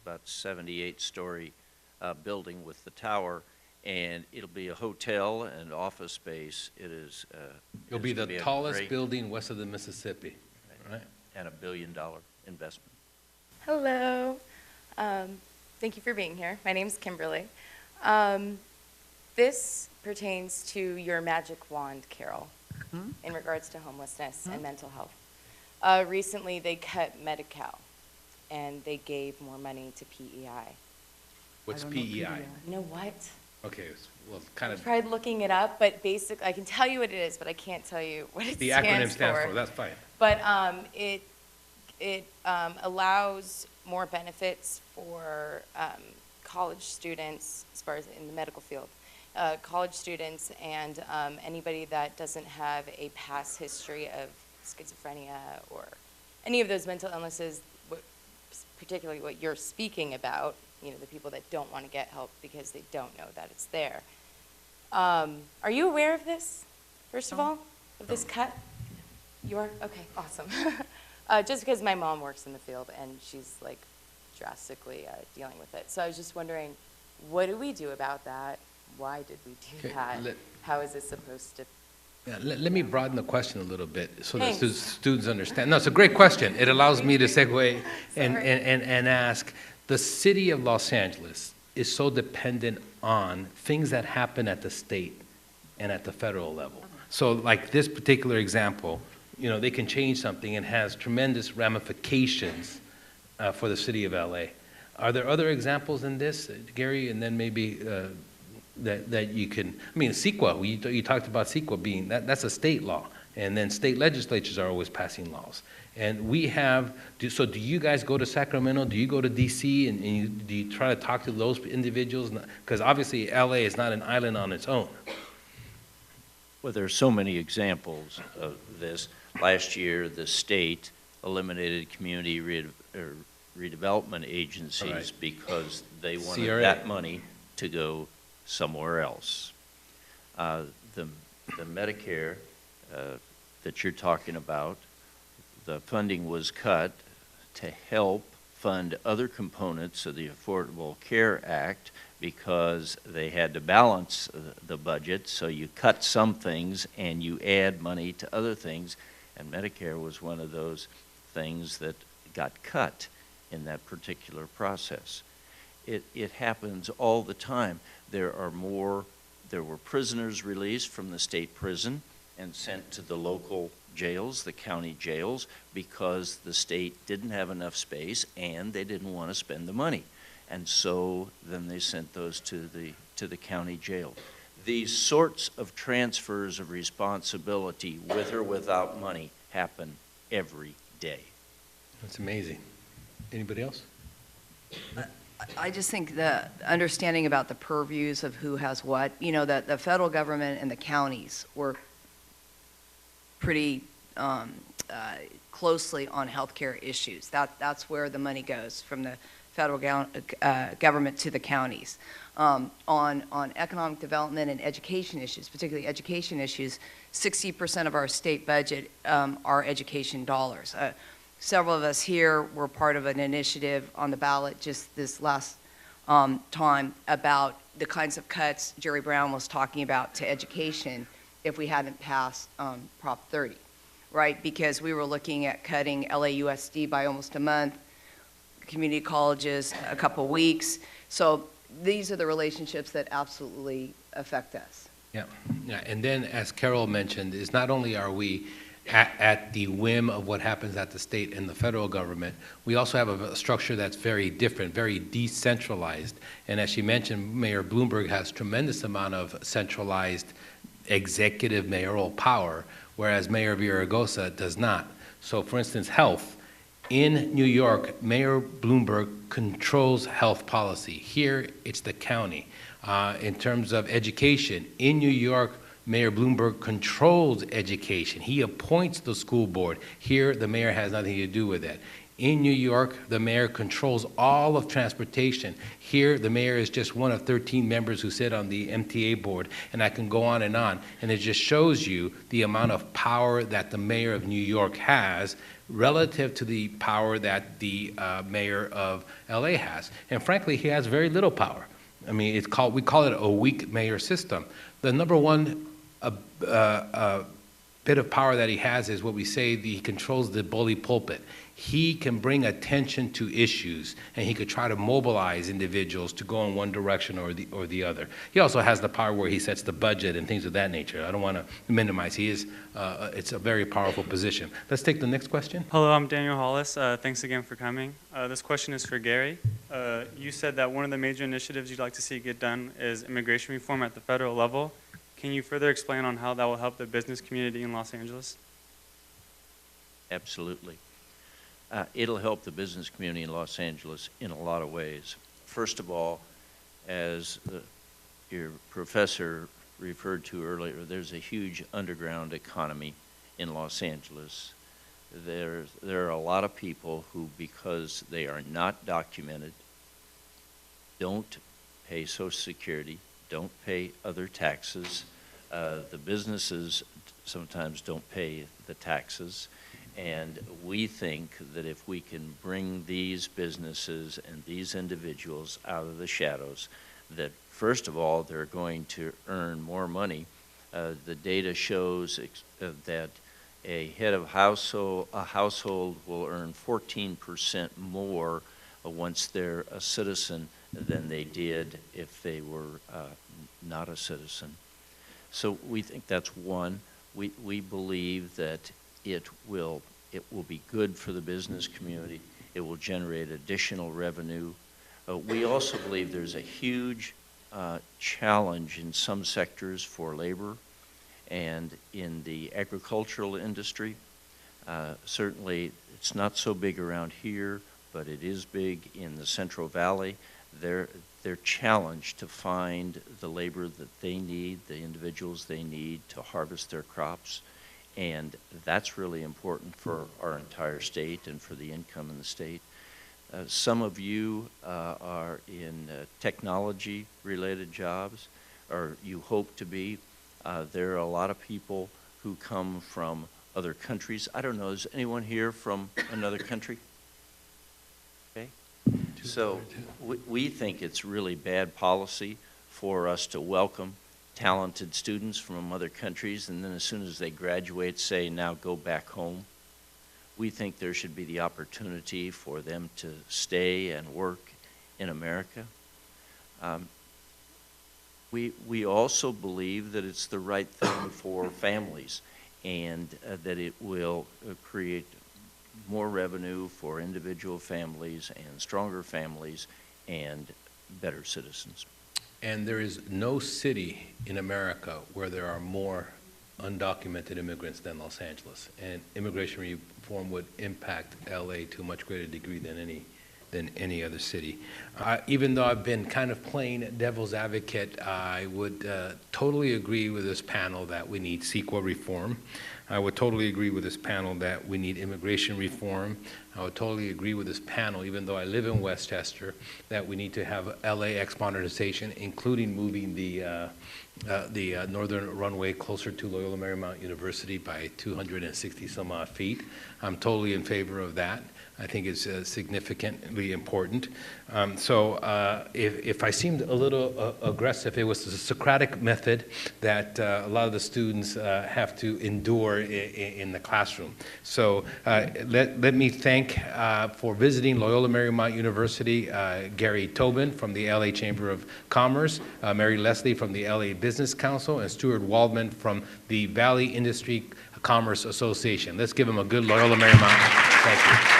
about 78-story building with the tower, and it'll be a hotel and office space. It'll be the tallest building west of the Mississippi, right? And a $1 billion investment. Hello. Thank you for being here. My name's Kimberly. This pertains to your magic wand, Carol, in regards to homelessness and mental health. Recently, they cut Medi-Cal, and they gave more money to PEI. What's I don't know PEI? You know what? Okay, well, kind I of, tried looking it up, but I can tell you what it is, but I can't tell you what it the stands acronym stands for, that's fine. But it allows more benefits for college students, as far as in the medical field, college students and anybody that doesn't have a past history of schizophrenia or any of those mental illnesses, particularly what you're speaking about, you know, the people that don't want to get help because they don't know that it's there. Are you aware of this, first of all, of this cut? You are? Okay, awesome. Just because my mom works in the field and she's like drastically dealing with it. So I was just wondering, what do we do about that? Why did we do Okay, that? How is this supposed to? Yeah, let me broaden the question a little bit so that Thanks. students understand. No, it's a great question. It allows me to segue and ask, the city of Los Angeles is so dependent on things that happen at the state and at the federal level. So like this particular example, you know, they can change something and has tremendous ramifications for the city of LA. Are there other examples in this, Gary? And then maybe that you can, I mean, CEQA, you talked about CEQA being, that's a state law. And then state legislatures are always passing laws. And we have, so do you guys go to Sacramento? Do you go to DC and do you try to talk to those individuals? Because obviously LA is not an island on its own. Well, there are so many examples of this. Last year, the state eliminated community redevelopment agencies Right. because they wanted CRA. that money to go somewhere else. The Medicare that you're talking about, the funding was cut to help fund other components of the Affordable Care Act because they had to balance the budget, so you cut some things and you add money to other things, and Medicare was one of those things that got cut in that particular process. It happens all the time. There were prisoners released from the state prison and sent to the local jails, the county jails, because the state didn't have enough space and they didn't want to spend the money. And so then they sent those to the county jail. These sorts of transfers of responsibility, with or without money, happen every day. That's amazing. Anybody else? I just think the understanding about the purviews of who has what, you know, that the federal government and the counties work pretty closely on healthcare issues. That's where the money goes from the federal government to the counties. On economic development and education issues, particularly education issues, 60% of our state budget are education dollars. Several of us here were part of an initiative on the ballot just this last time about the kinds of cuts Jerry Brown was talking about to education if we hadn't passed Prop 30, right? Because we were looking at cutting LAUSD by almost a month, community colleges a couple weeks. So these are the relationships that absolutely affect us. Yeah, and then as Carol mentioned, is not only are we at the whim of what happens at the state and the federal government. We also have a structure that's very different, very decentralized. And as she mentioned, Mayor Bloomberg has tremendous amount of centralized executive mayoral power, whereas Mayor Villaraigosa does not. So for instance, health. In New York, Mayor Bloomberg controls health policy. Here, it's the county. In terms of education, in New York, Mayor Bloomberg controls education. He appoints the school board. Here, the mayor has nothing to do with it. In New York, the mayor controls all of transportation. Here, the mayor is just one of 13 members who sit on the MTA board, and I can go on. And it just shows you the amount of power that the mayor of New York has relative to the power that the mayor of LA has. And frankly, he has very little power. I mean, we call it a weak mayor system. The number one bit of power that he has is what we say, he controls the bully pulpit. He can bring attention to issues, and he could try to mobilize individuals to go in one direction or the other. He also has the power where he sets the budget and things of that nature. I don't want to minimize. It's a very powerful position. Let's take the next question. Hello, I'm Daniel Hollis. Thanks again for coming. This question is for Gary. You said that one of the major initiatives you'd like to see get done is immigration reform at the federal level. Can you further explain on how that will help the business community in Los Angeles? Absolutely. It'll help the business community in Los Angeles in a lot of ways. First of all, as your professor referred to earlier, there's a huge underground economy in Los Angeles. There are a lot of people who, because they are not documented, don't pay Social Security, don't pay other taxes. The businesses sometimes don't pay the taxes. And we think that if we can bring these businesses and these individuals out of the shadows, that first of all, they're going to earn more money. The data shows that a head of a household will earn 14% more once they're a citizen than they did if they were not a citizen. So we think that's one. We believe that it will be good for the business community. It will generate additional revenue. We also believe there's a huge challenge in some sectors for labor, and in the agricultural industry. Certainly, it's not so big around here, but it is big in the Central Valley. They're challenged to find the labor that they need, the individuals they need to harvest their crops. And that's really important for our entire state and for the income in the state. Some of you are in technology-related jobs, or you hope to be. There are a lot of people who come from other countries. I don't know, is anyone here from another country? Okay. So we think it's really bad policy for us to welcome talented students from other countries, and then as soon as they graduate, say, now go back home. We think there should be the opportunity for them to stay and work in America. We also believe that it's the right thing for families, and that it will create more revenue for individual families and stronger families and better citizens. And there is no city in America where there are more undocumented immigrants than Los Angeles. And immigration reform would impact LA to a much greater degree than any other city. Even though I've been kind of playing devil's advocate, I would totally agree with this panel that we need CEQA reform. I would totally agree with this panel that we need immigration reform. I would totally agree with this panel, even though I live in Westchester, that we need to have LAX modernization, including moving the northern runway closer to Loyola Marymount University by 260 some odd feet. I'm totally in favor of that. I think it's significantly important. If I seemed a little aggressive, it was the Socratic method that a lot of the students have to endure in the classroom. So let me thank for visiting Loyola Marymount University, Gary Toebben from the LA Chamber of Commerce, Mary Leslie from the LA Business Council, and Stuart Waldman from the Valley Industry Commerce Association. Let's give them a good Loyola Marymount. Thank you.